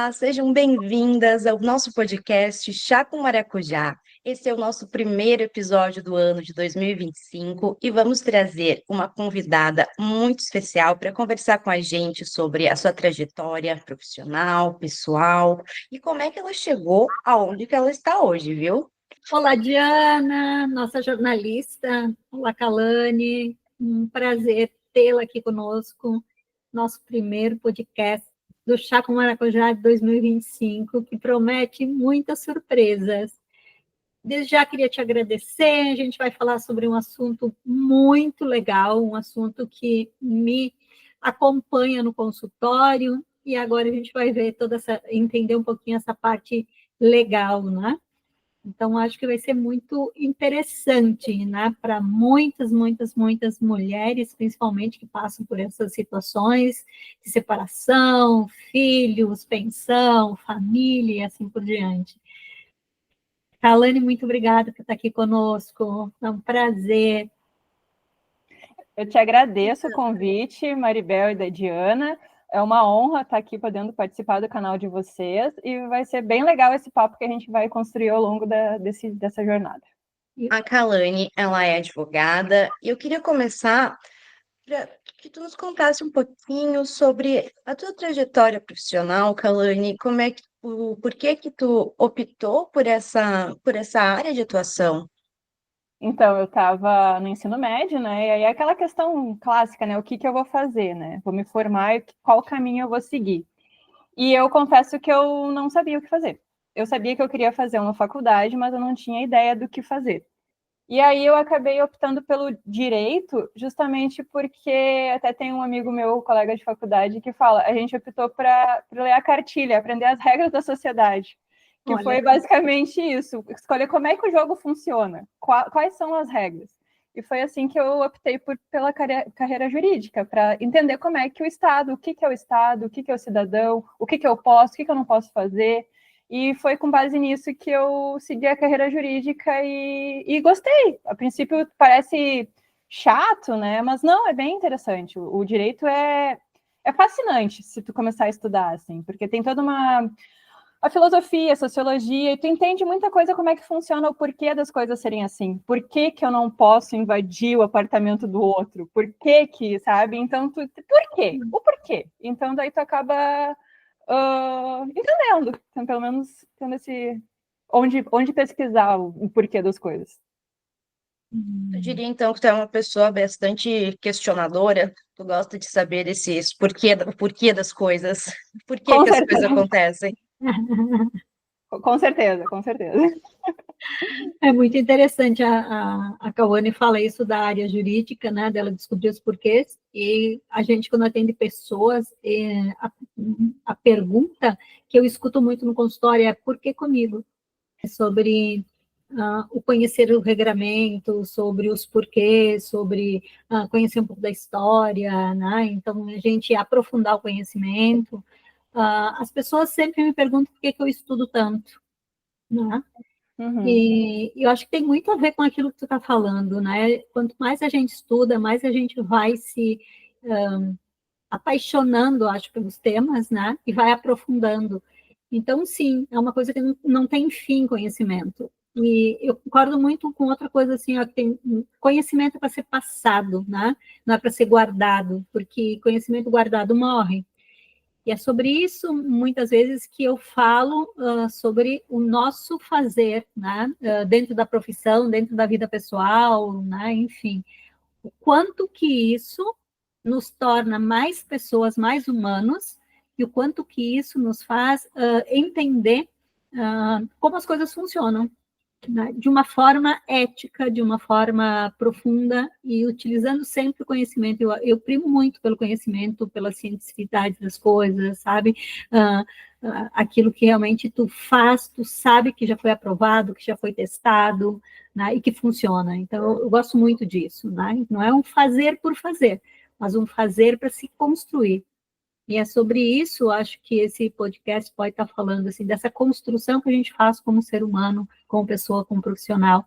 Olá, sejam bem-vindas ao nosso podcast Chá com Maracujá. Esse é o nosso primeiro episódio do ano de 2025 e vamos trazer uma convidada muito especial para conversar com a gente sobre a sua trajetória profissional, pessoal e como é que ela chegou aonde que ela está hoje, viu? Olá, Diana, nossa jornalista. Olá, Kalane. Um prazer tê-la aqui conosco. Nosso primeiro podcast do Chá com Maracujá de 2025, que promete muitas surpresas. Desde já queria te agradecer. A gente vai falar sobre um assunto muito legal, um assunto que me acompanha no consultório, e agora a gente vai ver entender um pouquinho essa parte legal, né? Então, acho que vai ser muito interessante, né, para muitas mulheres, principalmente, que passam por essas situações de separação, filhos, pensão, família e assim por diante. Kalane, muito obrigada por estar aqui conosco, é um prazer. Eu te agradeço o convite, Maribel e da Diana. É uma honra estar aqui podendo participar do canal de vocês e vai ser bem legal esse papo que a gente vai construir ao longo dessa jornada. A Kalane, ela é advogada e eu queria começar para que tu nos contasse um pouquinho sobre a tua trajetória profissional, Kalane, como é que por que que tu optou por essa área de atuação? Então, eu estava no ensino médio, né? E aí aquela questão clássica, né? O que eu vou fazer, né? Vou me formar e qual caminho eu vou seguir. E eu confesso que eu não sabia o que fazer. Eu sabia que eu queria fazer uma faculdade, mas eu não tinha ideia do que fazer. E aí eu acabei optando pelo direito, justamente porque até tem um amigo meu, colega de faculdade, que fala, a gente optou para ler a cartilha, aprender as regras da sociedade, que Olha, foi basicamente isso, escolher como é que o jogo funciona, quais são as regras. E foi assim que eu optei pela carreira jurídica, para entender como é que o Estado, o que é o Estado, o que é o cidadão, o que eu posso, o que eu não posso fazer. E foi com base nisso que eu segui a carreira jurídica e gostei. A princípio parece chato, né? Mas não, é bem interessante. O direito é fascinante se tu começar a estudar, assim, porque tem toda a filosofia, a sociologia, e tu entende muita coisa como é que funciona o porquê das coisas serem assim. Por que que eu não posso invadir o apartamento do outro? Por que, sabe? Então, por quê? O porquê? Então, daí tu acaba entendendo, então, pelo menos tendo onde pesquisar o porquê das coisas. Eu diria então que tu é uma pessoa bastante questionadora, tu gosta de saber o porquê das coisas, por que Com que as coisas certeza, acontecem. com certeza, com certeza. é muito interessante, a Cauane fala isso da área jurídica, né, dela descobrir os porquês, e a gente, quando atende pessoas, a pergunta que eu escuto muito no consultório é por que comigo? É sobre o conhecer o regramento, sobre os porquês, sobre conhecer um pouco da história, né, então a gente aprofundar o conhecimento. As pessoas sempre me perguntam por que eu estudo tanto, né? Uhum. E eu acho que tem muito a ver com aquilo que tu está falando, né? Quanto mais a gente estuda, mais a gente vai se apaixonando, acho, pelos temas, né? E vai aprofundando. Então, sim, é uma coisa que não tem fim, conhecimento. E eu concordo muito com outra coisa assim, ó, que tem conhecimento para ser passado, né? Não é para ser guardado, porque conhecimento guardado morre. E é sobre isso, muitas vezes, que eu falo sobre o nosso fazer, né? Dentro da profissão, dentro da vida pessoal, né? Enfim, o quanto que isso nos torna mais pessoas, mais humanos, e o quanto que isso nos faz entender como as coisas funcionam, né, de uma forma ética, de uma forma profunda e utilizando sempre o conhecimento. Eu primo muito pelo conhecimento, pela cientificidade das coisas, sabe? Aquilo que realmente tu faz, tu sabe que já foi aprovado, que já foi testado, né, e que funciona. Então, eu gosto muito disso, né? Não é um fazer por fazer, mas um fazer para se construir. E é sobre isso, acho que esse podcast pode estar falando, assim, dessa construção que a gente faz como ser humano, como pessoa, como profissional,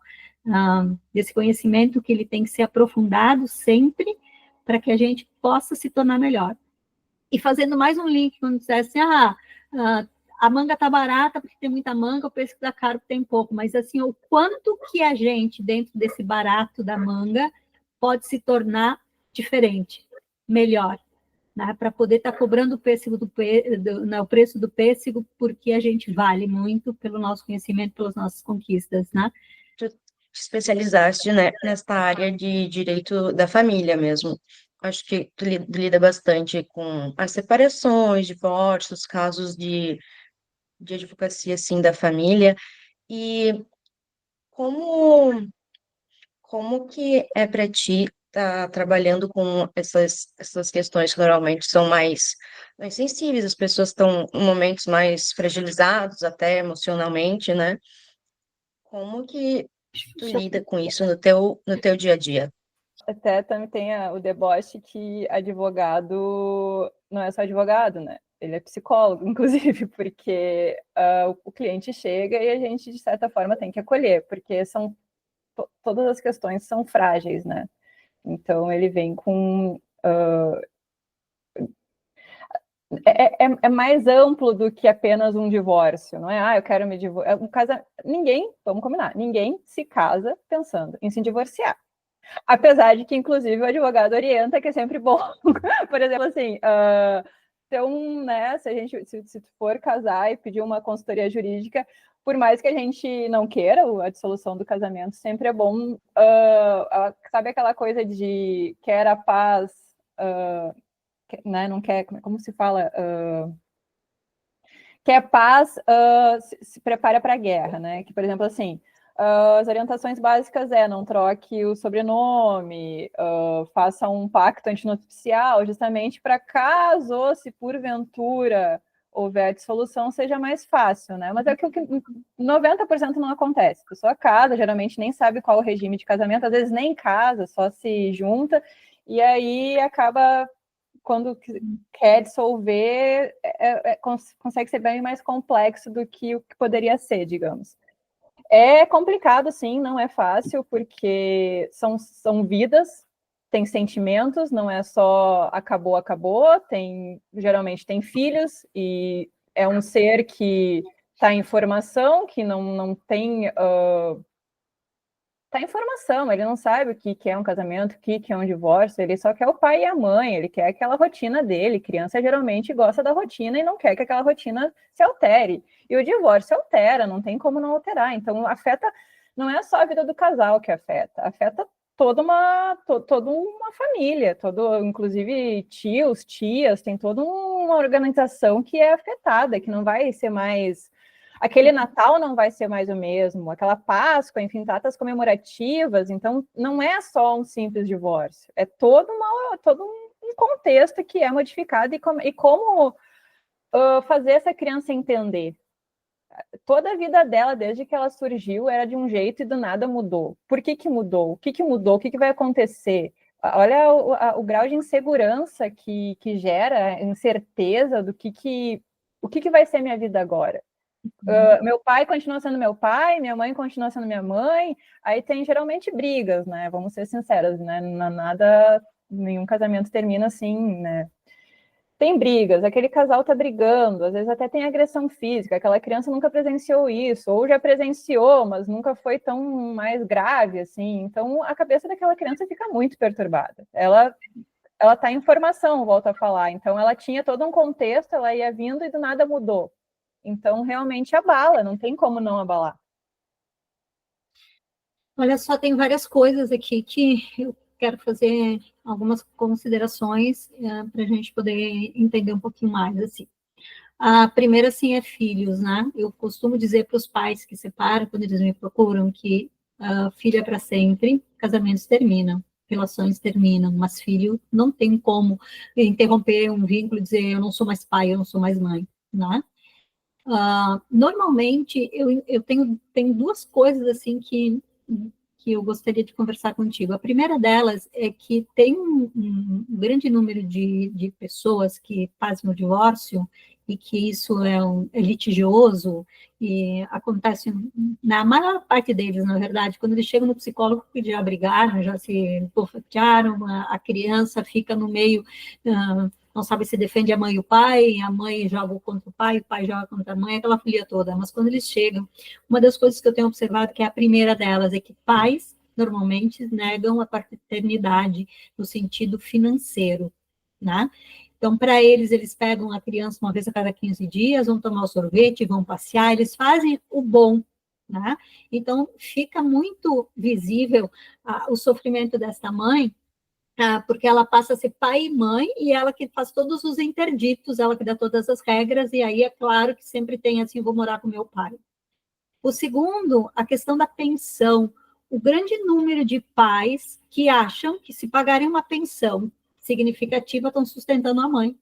desse conhecimento que ele tem que ser aprofundado sempre para que a gente possa se tornar melhor. E fazendo mais um link, quando dissesse, a manga tá barata porque tem muita manga, o pêssego tá caro porque tem pouco, mas assim, o quanto que a gente, dentro desse barato da manga, pode se tornar diferente, melhor, né? Para poder estar cobrando o pêssego o preço do pêssego, porque a gente vale muito pelo nosso conhecimento, pelas nossas conquistas, né? Tu te especializaste, né, nesta área de direito da família mesmo. Acho que tu lida bastante com as separações, divórcios, casos de advocacia, assim, da família. E como, como que é para ti estar trabalhando com essas questões que normalmente são mais sensíveis, as pessoas estão em momentos mais fragilizados, até emocionalmente, né? Como que tu lida com isso no teu dia a dia? Até também tem o deboche que advogado não é só advogado, né? Ele é psicólogo, inclusive, porque o cliente chega e a gente, de certa forma, tem que acolher, porque todas as questões são frágeis, né? Então, ele vem com... é mais amplo do que apenas um divórcio, não é? Eu quero me divorciar. Ninguém, vamos combinar, ninguém se casa pensando em se divorciar. Apesar de que, inclusive, o advogado orienta que é sempre bom. Por exemplo, assim, né, se tu for casar e pedir uma consultoria jurídica, por mais que a gente não queira a dissolução do casamento, sempre é bom, sabe aquela coisa de quer a paz, né, não quer, como se fala? Quer paz, se prepara para a guerra, né? Que, por exemplo, assim, as orientações básicas não troque o sobrenome, faça um pacto antinupcial, justamente para caso, se porventura houver dissolução, seja mais fácil, né? Mas é que 90% não acontece. A pessoa casa, geralmente nem sabe qual o regime de casamento, às vezes nem casa, só se junta, e aí acaba, quando quer dissolver, consegue ser bem mais complexo do que o que poderia ser, digamos. É complicado, sim, não é fácil, porque são vidas, tem sentimentos, não é só acabou, geralmente tem filhos, e é um ser que está em formação, que não tem... Tá em formação, ele não sabe o que é um casamento, o que é um divórcio, ele só quer o pai e a mãe, ele quer aquela rotina dele. Criança geralmente gosta da rotina e não quer que aquela rotina se altere. E o divórcio altera, não tem como não alterar. Então, afeta, não é só a vida do casal que afeta toda uma família, inclusive tios, tias, tem toda uma organização que é afetada, que não vai ser mais... Aquele Natal não vai ser mais o mesmo, aquela Páscoa, enfim, datas comemorativas. Então, não é só um simples divórcio, é todo um contexto que é modificado e como fazer essa criança entender. Toda a vida dela, desde que ela surgiu, era de um jeito e do nada mudou. Por que mudou? O que mudou? O que vai acontecer? Olha o grau de insegurança que gera, incerteza do o que vai ser minha vida agora. Meu pai continua sendo meu pai, minha mãe continua sendo minha mãe, aí tem geralmente brigas, né? Vamos ser sinceros, né? Nenhum casamento termina assim, né? Tem brigas, aquele casal tá brigando, às vezes até tem agressão física, aquela criança nunca presenciou isso, ou já presenciou, mas nunca foi tão mais grave, assim. Então, a cabeça daquela criança fica muito perturbada. Ela tá em formação, volto a falar. Então, ela tinha todo um contexto, ela ia vindo e do nada mudou. Então, realmente abala, não tem como não abalar. Olha só, tem várias coisas aqui que eu quero fazer algumas considerações para a gente poder entender um pouquinho mais, assim. A primeira, assim, é filhos, né? Eu costumo dizer para os pais que separam, quando eles me procuram, que filho é para sempre, casamentos terminam, relações terminam, mas filho não tem como interromper um vínculo e dizer eu não sou mais pai, eu não sou mais mãe, né? Normalmente, eu tenho duas coisas, assim, que eu gostaria de conversar contigo. A primeira delas é que tem um grande número de pessoas que fazem o divórcio e que isso é litigioso e acontece na maior parte deles, na verdade, quando eles chegam no psicólogo que já brigaram, já se bofetearam, a criança fica no meio não sabe se defende a mãe e o pai, a mãe joga contra o pai joga contra a mãe, aquela folia toda. Mas quando eles chegam, uma das coisas que eu tenho observado, que é a primeira delas, é que pais, normalmente, negam a paternidade no sentido financeiro, né? Então, para eles, eles pegam a criança uma vez a cada 15 dias, vão tomar o sorvete, vão passear, eles fazem o bom, né? Então, fica muito visível o sofrimento desta mãe, porque ela passa a ser pai e mãe, e ela que faz todos os interditos, ela que dá todas as regras, e aí é claro que sempre tem assim, vou morar com meu pai. O segundo, a questão da pensão. O grande número de pais que acham que se pagarem uma pensão significativa estão sustentando a mãe.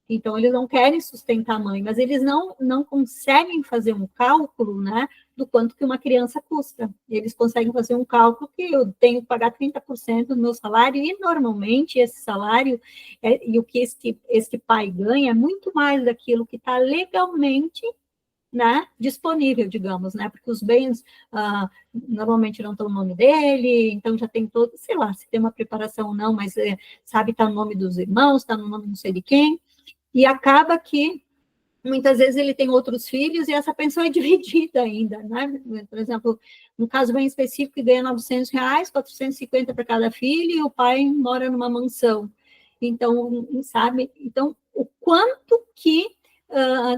Então, eles não querem sustentar a mãe, mas eles não conseguem fazer um cálculo, né, do quanto que uma criança custa. Eles conseguem fazer um cálculo que eu tenho que pagar 30% do meu salário, e normalmente esse salário, e o que este pai ganha, é muito mais daquilo que está legalmente, né, disponível, digamos, né, porque os bens normalmente não estão no nome dele, então já tem todo, sei lá, se tem uma preparação ou não, mas sabe, está no nome dos irmãos, está no nome não sei de quem, e acaba que muitas vezes ele tem outros filhos e essa pensão é dividida ainda, né? Por exemplo, um caso bem específico que ganha R$ 900, 450 para cada filho, e o pai mora numa mansão. Então, sabe? Então, o quanto que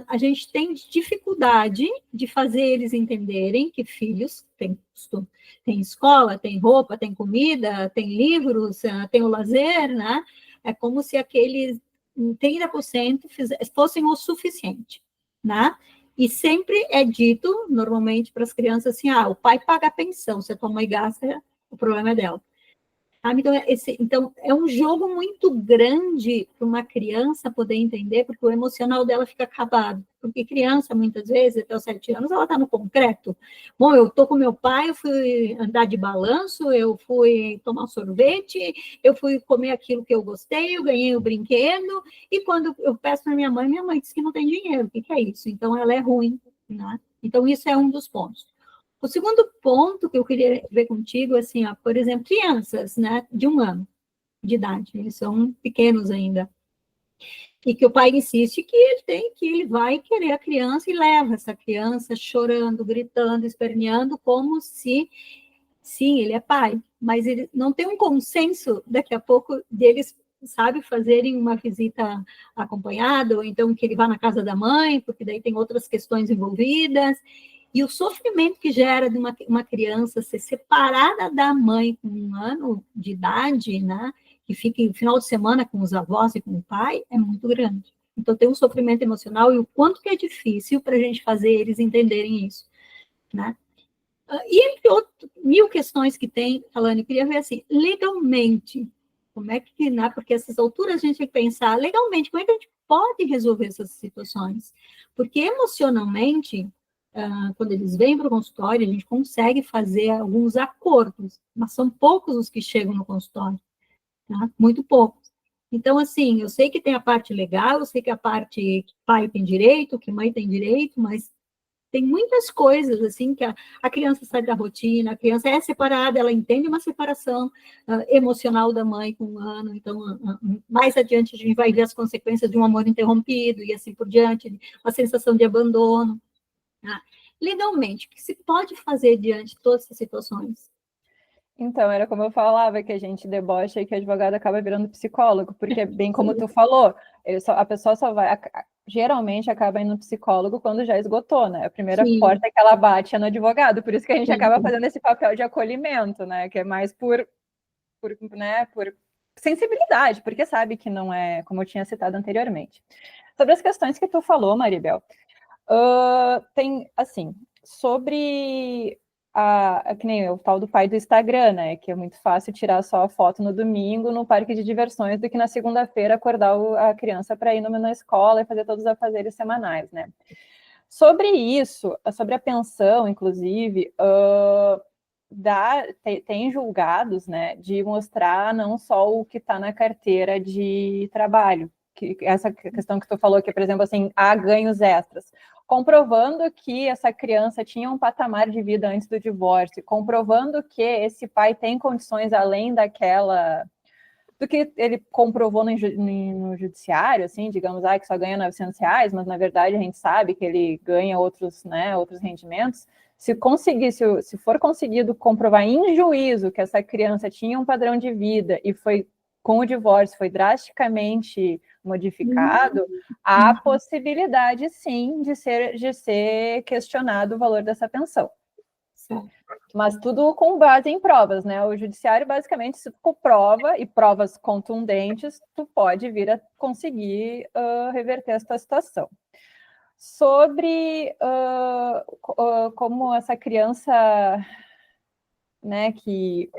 a gente tem dificuldade de fazer eles entenderem que filhos têm custo, tem escola, tem roupa, tem comida, tem livros, tem o lazer, né? É como se aqueles 30% fossem o suficiente, né? E sempre é dito, normalmente, para as crianças assim, o pai paga a pensão, se a tua mãe gasta, o problema é dela. Então, é um jogo muito grande para uma criança poder entender, porque o emocional dela fica acabado. Porque criança, muitas vezes, até os 7 anos, ela está no concreto. Bom, eu estou com meu pai, eu fui andar de balanço, eu fui tomar um sorvete, eu fui comer aquilo que eu gostei, eu ganhei o brinquedo, e quando eu peço para minha mãe diz que não tem dinheiro. O que é isso? Então, ela é ruim, né? Então, isso é um dos pontos. O segundo ponto que eu queria ver contigo, assim, por exemplo, crianças, né, de 1 ano de idade, eles são pequenos ainda, e que o pai insiste que ele vai querer a criança e leva essa criança chorando, gritando, esperneando, como se, sim, ele é pai, mas ele não tem um consenso daqui a pouco deles, sabe, fazerem uma visita acompanhada, ou então que ele vá na casa da mãe, porque daí tem outras questões envolvidas. E o sofrimento que gera de uma criança ser separada da mãe com 1 ano de idade, né, que fica no final de semana com os avós e com o pai, é muito grande. Então, tem um sofrimento emocional, e o quanto que é difícil para a gente fazer eles entenderem isso, né? E entre outras 1000 questões que tem, Alane, eu queria ver assim, legalmente, como é que, né, porque essas alturas a gente tem que pensar, legalmente, como é que a gente pode resolver essas situações? Porque emocionalmente, quando eles vêm para o consultório, a gente consegue fazer alguns acordos, mas são poucos os que chegam no consultório, tá? Muito poucos. Então, assim, eu sei que tem a parte legal, eu sei que a parte que pai tem direito, que mãe tem direito, mas tem muitas coisas, assim, que a criança sai da rotina, a criança é separada, ela entende uma separação emocional da mãe com 1 ano, então, mais adiante a gente vai ver as consequências de um amor interrompido, e assim por diante, uma sensação de abandono. Legalmente, o que se pode fazer diante de todas essas situações? Então, era como eu falava, que a gente debocha e que o advogado acaba virando psicólogo, porque, bem como tu falou, a pessoa só vai, geralmente acaba indo no psicólogo quando já esgotou, né? A primeira porta que ela bate é no advogado, por isso que a gente acaba fazendo esse papel de acolhimento, né? Que é mais por sensibilidade, porque sabe que não é, como eu tinha citado anteriormente. Sobre as questões que tu falou, Maribel, tem, assim, sobre que nem o tal do pai do Instagram, né, que é muito fácil tirar só a foto no domingo no parque de diversões do que na segunda-feira acordar a criança para ir na escola e fazer todos os afazeres semanais, né. Sobre isso, sobre a pensão, inclusive, tem julgados, né, de mostrar não só o que está na carteira de trabalho, que essa questão que tu falou, que, por exemplo, assim, há ganhos extras, comprovando que essa criança tinha um patamar de vida antes do divórcio, comprovando que esse pai tem condições além daquela do que ele comprovou no judiciário, assim, digamos, que só ganha R$900, mas na verdade a gente sabe que ele ganha outros, né, outros rendimentos. Se for conseguido comprovar em juízo que essa criança tinha um padrão de vida e foi com o divórcio foi drasticamente modificado, há possibilidade, sim, de ser questionado o valor dessa pensão. Certo. Mas tudo com base em provas, né? O judiciário, basicamente, se tu comprova e provas contundentes, tu pode vir a conseguir reverter essa situação. Sobre como essa criança, né, que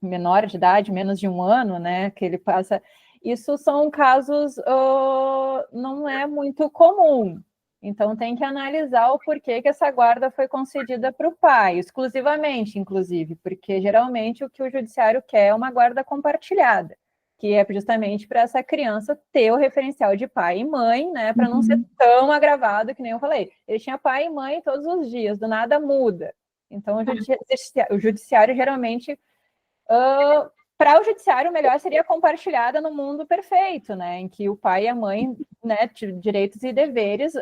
menor de idade, menos de 1 ano, né, que ele passa, isso são casos não é muito comum. Então, tem que analisar o porquê que essa guarda foi concedida para o pai, exclusivamente, inclusive, porque geralmente o que o judiciário quer é uma guarda compartilhada, que é justamente para essa criança ter o referencial de pai e mãe, né, para não ser tão agravado que nem eu falei. Ele tinha pai e mãe todos os dias, do nada muda. Então, o judiciário geralmente... para o judiciário, o melhor seria compartilhada no mundo perfeito, né, em que o pai e a mãe, né, direitos e deveres,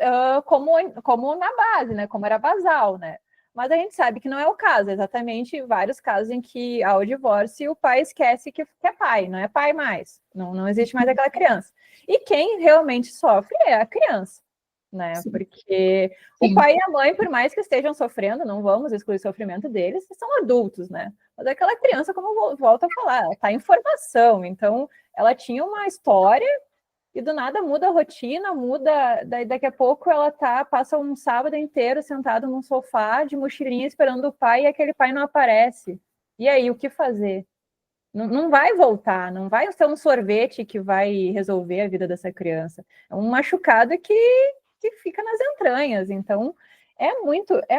como na base, né, como era basal, né. Mas a gente sabe que não é o caso, exatamente vários casos em que há o divórcio e o pai esquece que é pai, não é pai mais, não existe mais aquela criança. E quem realmente sofre é a criança, né, Sim. Porque o pai e a mãe, por mais que estejam sofrendo, não vamos excluir o sofrimento deles, são adultos, né. Mas aquela criança, como eu volto a falar, ela está em formação, então ela tinha uma história e do nada muda a rotina, daqui a pouco ela passa um sábado inteiro sentado num sofá de mochilinha esperando o pai e aquele pai não aparece. E aí, o que fazer? Não vai voltar, não vai ser um sorvete que vai resolver a vida dessa criança. É um machucado que fica nas entranhas. Então, é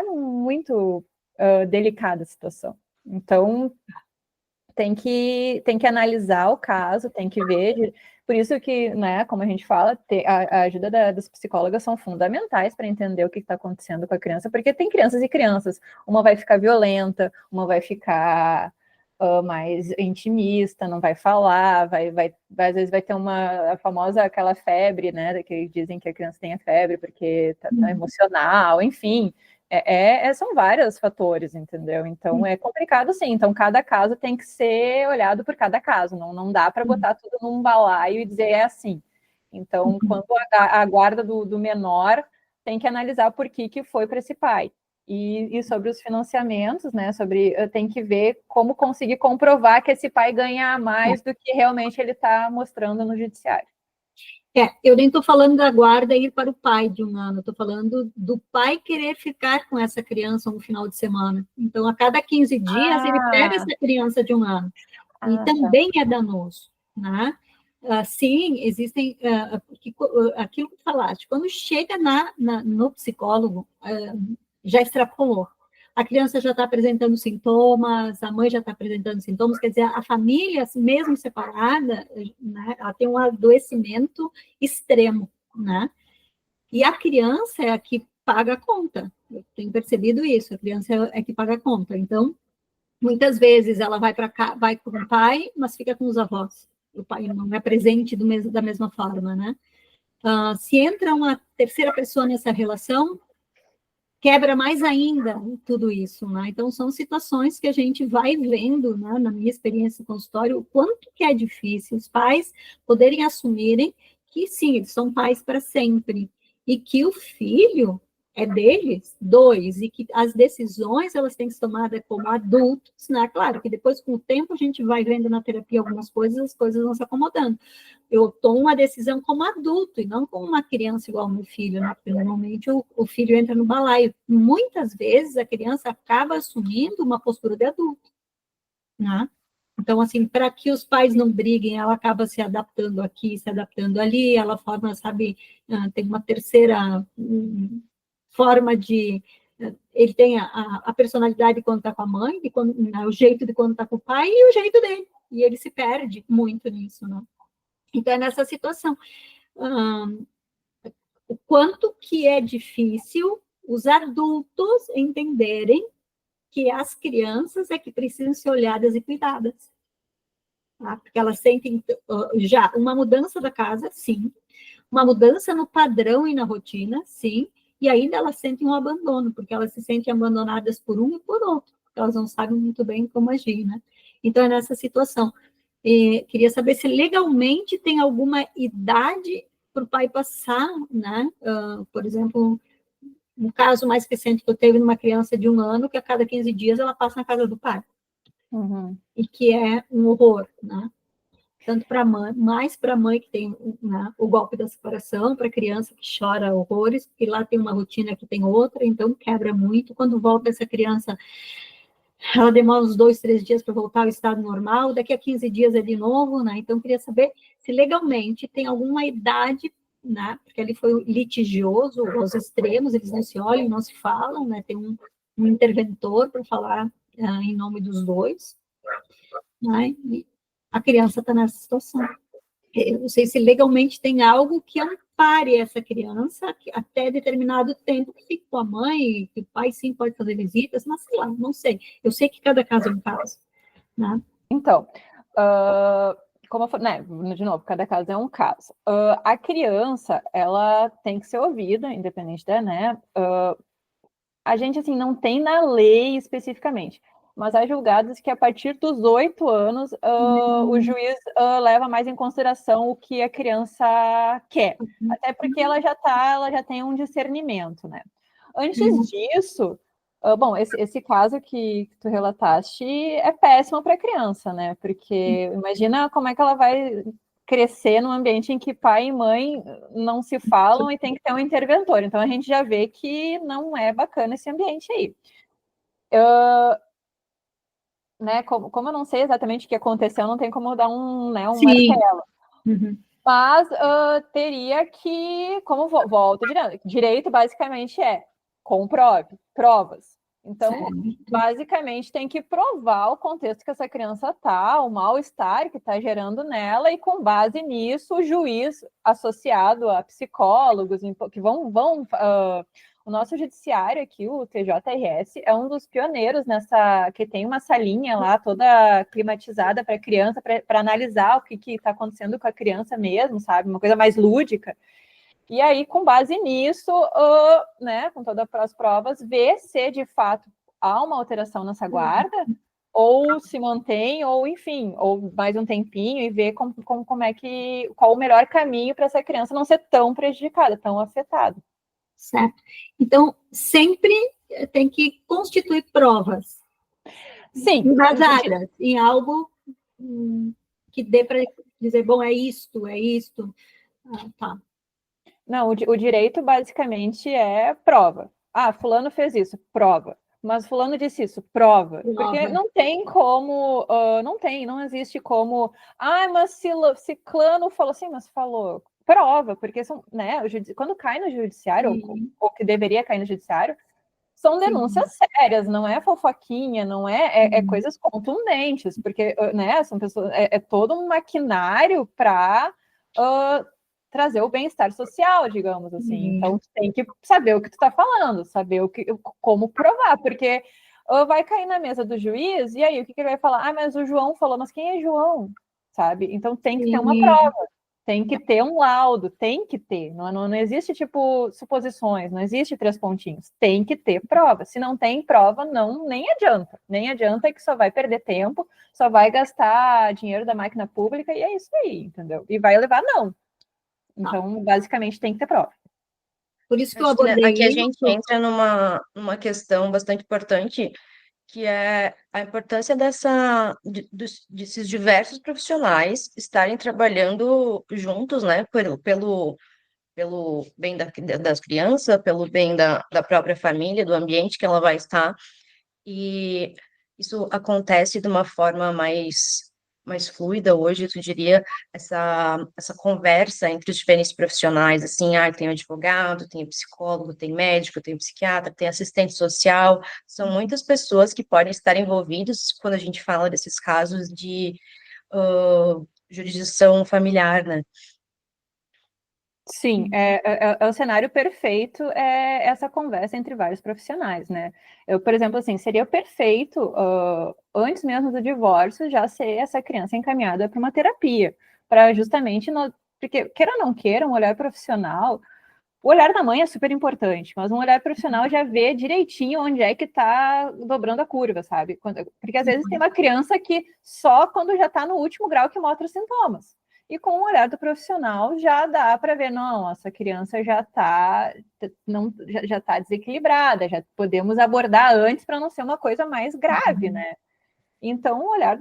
muito delicada a situação. Então, tem que analisar o caso, tem que ver. Por isso que, né, como a gente fala, a ajuda das psicólogas são fundamentais para entender o que está acontecendo com a criança, porque tem crianças e crianças. Uma vai ficar violenta, uma vai ficar mais intimista, não vai falar, às vezes vai ter a famosa aquela febre, né, que dizem que a criança tem a febre porque tá emocional, enfim. São vários fatores, entendeu? Então, é complicado, sim. Então, cada caso tem que ser olhado por cada caso. Não dá para botar tudo num balaio e dizer é assim. Então, quando a guarda do menor, tem que analisar por que foi para esse pai. E sobre os financiamentos, né? Tem que ver como conseguir comprovar que esse pai ganha mais do que realmente ele está mostrando no judiciário. Eu nem estou falando da guarda ir para o pai de 1 ano, estou falando do pai querer ficar com essa criança no final de semana. Então, a cada 15 dias, ele pega essa criança de 1 ano. E também é danoso, né? Sim, existem... aquilo que tu falaste, quando chega no psicólogo, já extrapolou. A criança já está apresentando sintomas, a mãe já está apresentando sintomas, quer dizer, a família, mesmo separada, né, ela tem um adoecimento extremo, né? E a criança é a que paga a conta. Eu tenho percebido isso, a criança é que paga a conta. Então, muitas vezes ela vai com o pai, mas fica com os avós. O pai não é presente da mesma forma, né? Se entra uma terceira pessoa nessa relação, quebra mais ainda tudo isso, né? Então, são situações que a gente vai vendo, né, na minha experiência no consultório, o quanto que é difícil os pais poderem assumirem que, sim, eles são pais para sempre, e que o filho é deles, 2, e que as decisões, elas têm que ser tomadas como adultos, né? Claro que depois, com o tempo, a gente vai vendo na terapia algumas coisas, as coisas vão se acomodando. Eu tomo uma decisão como adulto, e não como uma criança igual ao meu filho, né? Porque normalmente o filho entra no balaio. Muitas vezes, a criança acaba assumindo uma postura de adulto, né? Então, assim, para que os pais não briguem, ela acaba se adaptando aqui, se adaptando ali, ela forma, sabe, tem uma terceira forma de... Ele tem a personalidade quando está com a mãe, o jeito de quando está com o pai e o jeito dele. E ele se perde muito nisso, né? Então, é nessa situação. O quanto que é difícil os adultos entenderem que as crianças é que precisam ser olhadas e cuidadas. Tá? Porque elas sentem já uma mudança da casa, sim, uma mudança no padrão e na rotina, sim, e ainda elas sentem um abandono, porque elas se sentem abandonadas por um e por outro, porque elas não sabem muito bem como agir, né? Então, é nessa situação. Queria saber se legalmente tem alguma idade para o pai passar, né? Por exemplo, um caso mais recente que eu teve numa criança de 1 ano, que a cada 15 dias ela passa na casa do pai. Uhum. E que é um horror, né? Tanto para a mãe, mais para a mãe que tem, né, o golpe da separação, para a criança que chora horrores, porque lá tem uma rotina que tem outra, então quebra muito. Quando volta essa criança, ela demora uns 2, 3 dias para voltar ao estado normal, daqui a 15 dias é de novo, né? Então, queria saber se legalmente tem alguma idade, né? Porque ali foi litigioso, os extremos, eles não se olham, não se falam, né? Tem um interventor para falar em nome dos dois, né? E a criança está nessa situação. Eu não sei se legalmente tem algo que ampare essa criança até determinado tempo que fique com a mãe, que o pai sim pode fazer visitas, mas sei lá, não sei. Eu sei que cada caso é um caso, né? Então, como eu falei, né, de novo, cada caso é um caso. A criança, ela tem que ser ouvida, independente da, né? A gente, assim, não tem na lei especificamente, mas há julgados que a partir dos 8 anos, o juiz leva mais em consideração o que a criança quer, até porque ela já tem um discernimento, né? Antes disso, bom, esse caso que tu relataste é péssimo para a criança, né? Porque imagina como é que ela vai crescer num ambiente em que pai e mãe não se falam e tem que ter um interventor. Então a gente já vê que não é bacana esse ambiente aí. Né, como eu não sei exatamente o que aconteceu, não tem como dar um martelo. Uhum. Mas teria que, como volta direito basicamente é comprove, provas. Então, basicamente, tem que provar o contexto que essa criança está, o mal-estar que está gerando nela, e com base nisso, o juiz associado a psicólogos que vão o nosso judiciário aqui, o TJRS, é um dos pioneiros nessa, que tem uma salinha lá toda climatizada para criança, para analisar o que está acontecendo com a criança mesmo, sabe? Uma coisa mais lúdica. E aí, com base nisso, né, com todas as provas, ver se de fato há uma alteração nessa guarda, ou se mantém, ou enfim, ou mais um tempinho, e ver como é que, qual o melhor caminho para essa criança não ser tão prejudicada, tão afetada. Certo. Então, sempre tem que constituir provas. Sim. Embasadas em algo que dê para dizer, bom, é isto. Tá. Não, o direito basicamente é prova. Ah, fulano fez isso, prova. Mas fulano disse isso, prova. Porque não tem como, não existe como, mas ciclano falou assim, mas falou, prova, porque são, né, quando cai no judiciário, ou que deveria cair no judiciário, são denúncias sérias, não é fofoquinha, não é coisas contundentes, porque, né, são pessoas, é todo um maquinário para trazer o bem-estar social, digamos assim. Então, tu tem que saber o que tu está falando, saber como provar, porque vai cair na mesa do juiz, e aí o que ele vai falar? Mas o João falou, mas quem é João? Sabe? Então tem que ter uma prova, tem que ter um laudo, tem que ter. Não existe, tipo, suposições, não existe 3 pontinhos. Tem que ter prova. Se não tem prova, nem adianta. Nem adianta, que só vai perder tempo, só vai gastar dinheiro da máquina pública, e é isso aí, entendeu? E vai levar não. Então, basicamente, tem que ter prova. Por isso que eu abordei aqui a gente entra numa questão bastante importante, que é a importância desses diversos profissionais estarem trabalhando juntos, né, pelo bem das crianças, pelo bem da própria família, do ambiente que ela vai estar, e isso acontece de uma forma mais fluida hoje, tu diria, essa conversa entre os diferentes profissionais, assim, tem o advogado, tem o psicólogo, tem médico, tem o psiquiatra, tem assistente social, são muitas pessoas que podem estar envolvidas quando a gente fala desses casos de jurisdição familiar, né? Sim, é o cenário perfeito, é essa conversa entre vários profissionais, né? Eu, por exemplo, assim, seria perfeito, antes mesmo do divórcio, já ser essa criança encaminhada para uma terapia, para justamente, porque queira ou não queira, um olhar profissional, o olhar da mãe é super importante, mas um olhar profissional já vê direitinho onde é que está dobrando a curva, sabe? Porque às vezes tem uma criança que só quando já está no último grau que mostra os sintomas. E com o olhar do profissional já dá para ver, não, essa criança já está já tá desequilibrada, já podemos abordar antes para não ser uma coisa mais grave, né? Então, o olhar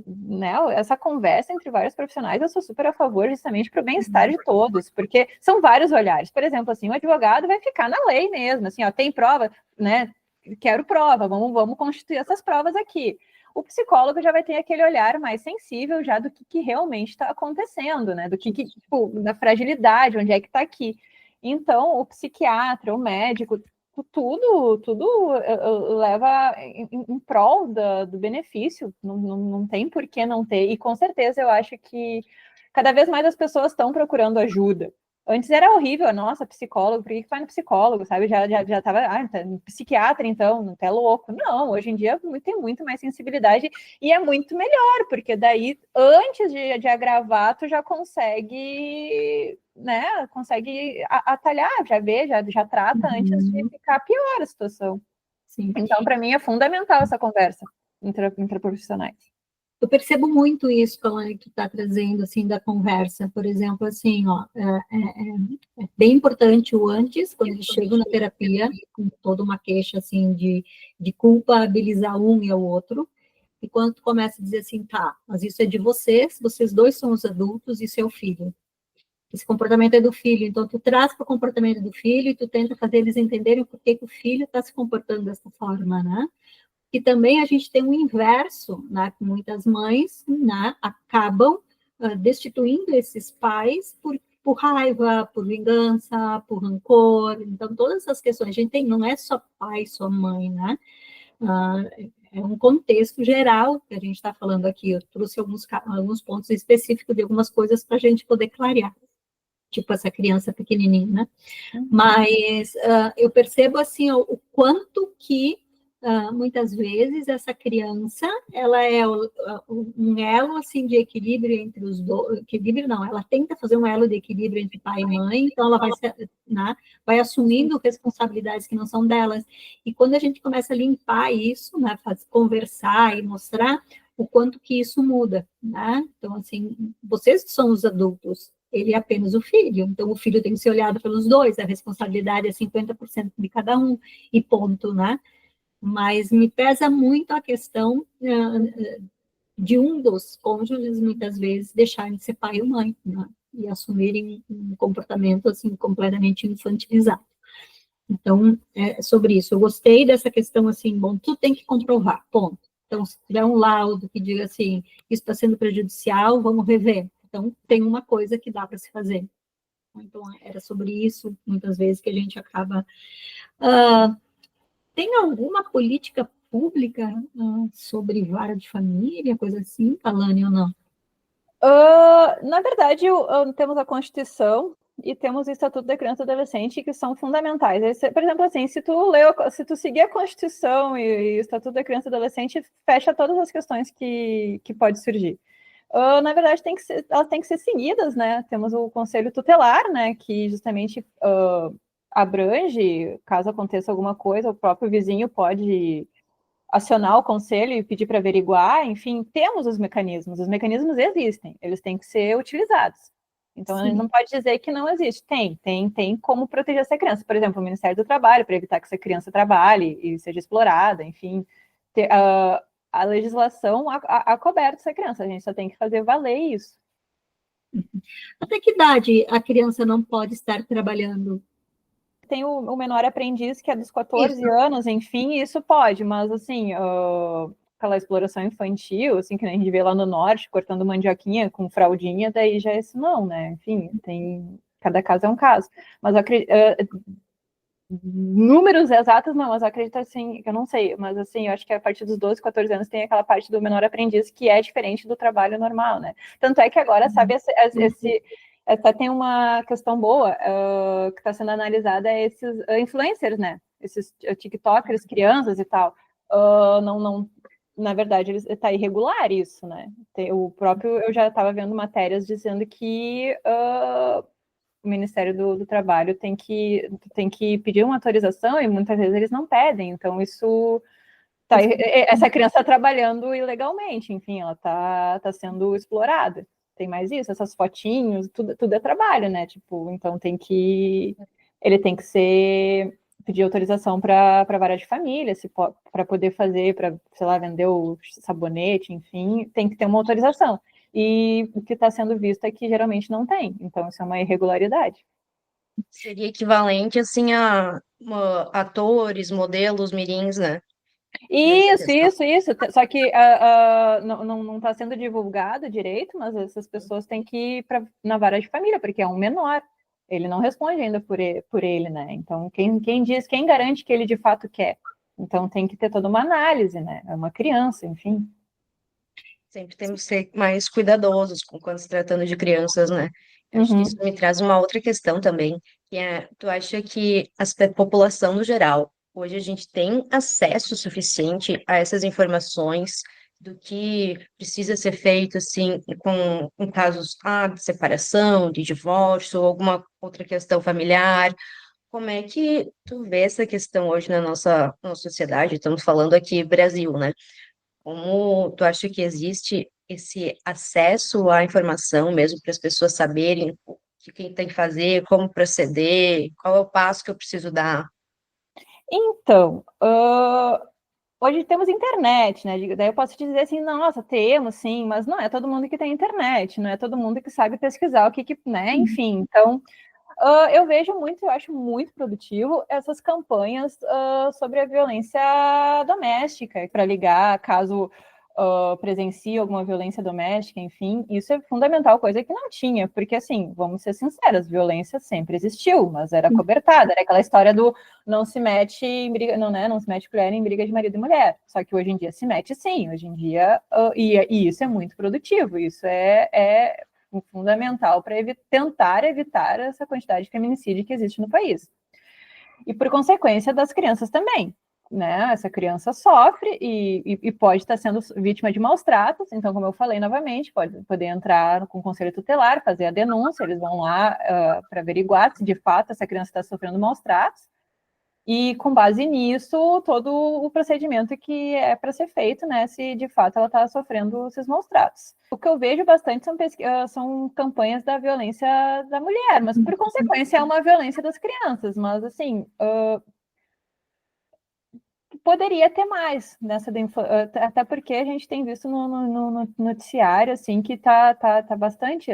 né, essa conversa entre vários profissionais, eu sou super a favor justamente para o bem-estar de todos, porque são vários olhares. Por exemplo, assim, o advogado vai ficar na lei mesmo, assim, ó, tem prova, né? Quero prova, vamos constituir essas provas aqui. O psicólogo já vai ter aquele olhar mais sensível já do que realmente está acontecendo, né? Do que, tipo, da fragilidade, onde é que está aqui. Então, o psiquiatra, o médico, tudo leva em prol do benefício, não tem por que não ter, e com certeza eu acho que cada vez mais as pessoas estão procurando ajuda. Antes era horrível, nossa, psicólogo, por que vai no psicólogo, sabe? Já tava, tá no psiquiatra, então, não tá louco. Não, hoje em dia tem muito mais sensibilidade e é muito melhor, porque daí, antes de agravar, tu já consegue, né, consegue atalhar, já vê, já trata antes de ficar pior a situação. Sim. Então, para mim, é fundamental essa conversa entre profissionais. Eu percebo muito isso, Kalane, que tu está trazendo, assim, da conversa. Por exemplo, assim, ó, é bem importante o antes, quando eles chegam na terapia, com toda uma queixa, assim, de culpabilizar um e o outro, e quando tu começa a dizer assim, tá, mas isso é de vocês dois são os adultos, isso é o filho. Esse comportamento é do filho, então tu traz para o comportamento do filho e tu tenta fazer eles entenderem por que o filho está se comportando dessa forma, né? E também a gente tem o inverso, né? Muitas mães, né, acabam destituindo esses pais por raiva, por vingança, por rancor. Então, todas essas questões, a gente tem, não é só pai, só mãe, né? É um contexto geral que a gente está falando aqui. Eu trouxe alguns pontos específicos de algumas coisas para a gente poder clarear. Tipo essa criança pequenininha, né? Mas eu percebo, assim, o quanto que muitas vezes essa criança, ela é um elo, assim, de equilíbrio entre os dois, equilíbrio não, ela tenta fazer um elo de equilíbrio entre pai e mãe, então ela né, vai assumindo responsabilidades que não são delas, e quando a gente começa a limpar isso, né, conversar e mostrar o quanto que isso muda, né, então, assim, vocês são os adultos, ele é apenas o filho, então o filho tem que ser olhado pelos dois, a responsabilidade é 50% de cada um, e ponto, né, mas me pesa muito a questão de um dos cônjuges, muitas vezes, deixarem de ser pai ou mãe, né? E assumirem um comportamento, assim, completamente infantilizado. Então, é sobre isso. Eu gostei dessa questão, assim, bom, tu tem que comprovar, ponto. Então, se tiver um laudo que diga assim, isso está sendo prejudicial, vamos rever. Então, tem uma coisa que dá para se fazer. Então, era sobre isso, muitas vezes, que a gente acaba... tem alguma política pública sobre vara de família, coisa assim, Kalane, ou não? Na verdade, temos a Constituição e temos o Estatuto da Criança e do Adolescente, que são fundamentais. Por exemplo, assim, se tu seguir a Constituição e o Estatuto da Criança e do Adolescente, fecha todas as questões que pode surgir. Na verdade, elas têm que ser seguidas, né? Temos o Conselho Tutelar, né? Que justamente abrange, caso aconteça alguma coisa, o próprio vizinho pode acionar o conselho e pedir para averiguar, enfim, temos os mecanismos existem, eles têm que ser utilizados. Então, a gente não pode dizer que não existe. Tem como proteger essa criança. Por exemplo, o Ministério do Trabalho, para evitar que essa criança trabalhe e seja explorada, enfim. A legislação acoberta essa criança, a gente só tem que fazer valer isso. Até que idade a criança não pode estar trabalhando? Tem o menor aprendiz, que é dos 14 anos, enfim, isso pode, mas assim, aquela exploração infantil, assim, que a gente vê lá no norte, cortando mandioquinha com fraldinha, daí já é isso não, né? Enfim, cada caso é um caso. Mas eu acredito, números exatos não, mas eu acredito assim, eu não sei, mas assim, eu acho que a partir dos 12, 14 anos tem aquela parte do menor aprendiz que é diferente do trabalho normal, né? Tanto é que agora, sabe, Até tem uma questão boa que está sendo analisada, é esses influencers, né? Esses tiktokers, crianças e tal. Na verdade, está irregular isso, né? Eu já estava vendo matérias dizendo que o Ministério do Trabalho tem que pedir uma autorização e muitas vezes eles não pedem. Então, essa criança está trabalhando ilegalmente, enfim, ela está sendo explorada. Tem mais isso, essas fotinhos, tudo é trabalho, né? Tipo, então ele tem que pedir autorização para a vara de família, para poder fazer, para, sei lá, vender o sabonete, enfim, tem que ter uma autorização. E o que está sendo visto é que geralmente não tem, então isso é uma irregularidade. Seria equivalente, assim, a atores, modelos, mirins, né? Isso. Só que não está sendo divulgado direito, mas essas pessoas têm que ir na vara de família, porque é um menor. Ele não responde ainda por ele, né? Então, quem garante que ele de fato quer? Então, tem que ter toda uma análise, né? É uma criança, enfim. Sempre temos que ser mais cuidadosos quando se tratando de crianças, né? Eu acho que isso Uhum. me traz uma outra questão também, que é, tu acha que a população no geral, hoje a gente tem acesso suficiente a essas informações do que precisa ser feito, assim, com casos de separação, de divórcio, ou alguma outra questão familiar? Como é que tu vê essa questão hoje na nossa sociedade? Estamos falando aqui Brasil, né? Como tu acha que existe esse acesso à informação mesmo para as pessoas saberem o que tem que fazer, como proceder, qual é o passo que eu preciso dar? Então, hoje temos internet, né? Daí eu posso te dizer assim, nossa, temos sim, mas não é todo mundo que tem internet, não é todo mundo que sabe pesquisar o que né? Enfim, então eu vejo muito, eu acho muito produtivo essas campanhas sobre a violência doméstica, para ligar caso presencie alguma violência doméstica, enfim, isso é fundamental, coisa que não tinha, porque assim, vamos ser sinceras, violência sempre existiu, mas era cobertada, era aquela história do não se mete em briga, não, né, não se mete colher em briga de marido e mulher, só que hoje em dia se mete sim, hoje em dia, e isso é muito produtivo, isso é fundamental para tentar evitar essa quantidade de feminicídio que existe no país. E por consequência das crianças também, né? Essa criança sofre e pode estar sendo vítima de maus tratos, então, como eu falei novamente, pode poder entrar com o conselho tutelar, fazer a denúncia, eles vão lá para averiguar se de fato essa criança está sofrendo maus tratos, e com base nisso, todo o procedimento que é para ser feito, né, se de fato ela está sofrendo esses maus tratos. O que eu vejo bastante são campanhas da violência da mulher, mas por consequência é uma violência das crianças, mas assim, poderia ter mais nessa até porque a gente tem visto no noticiário assim que tá bastante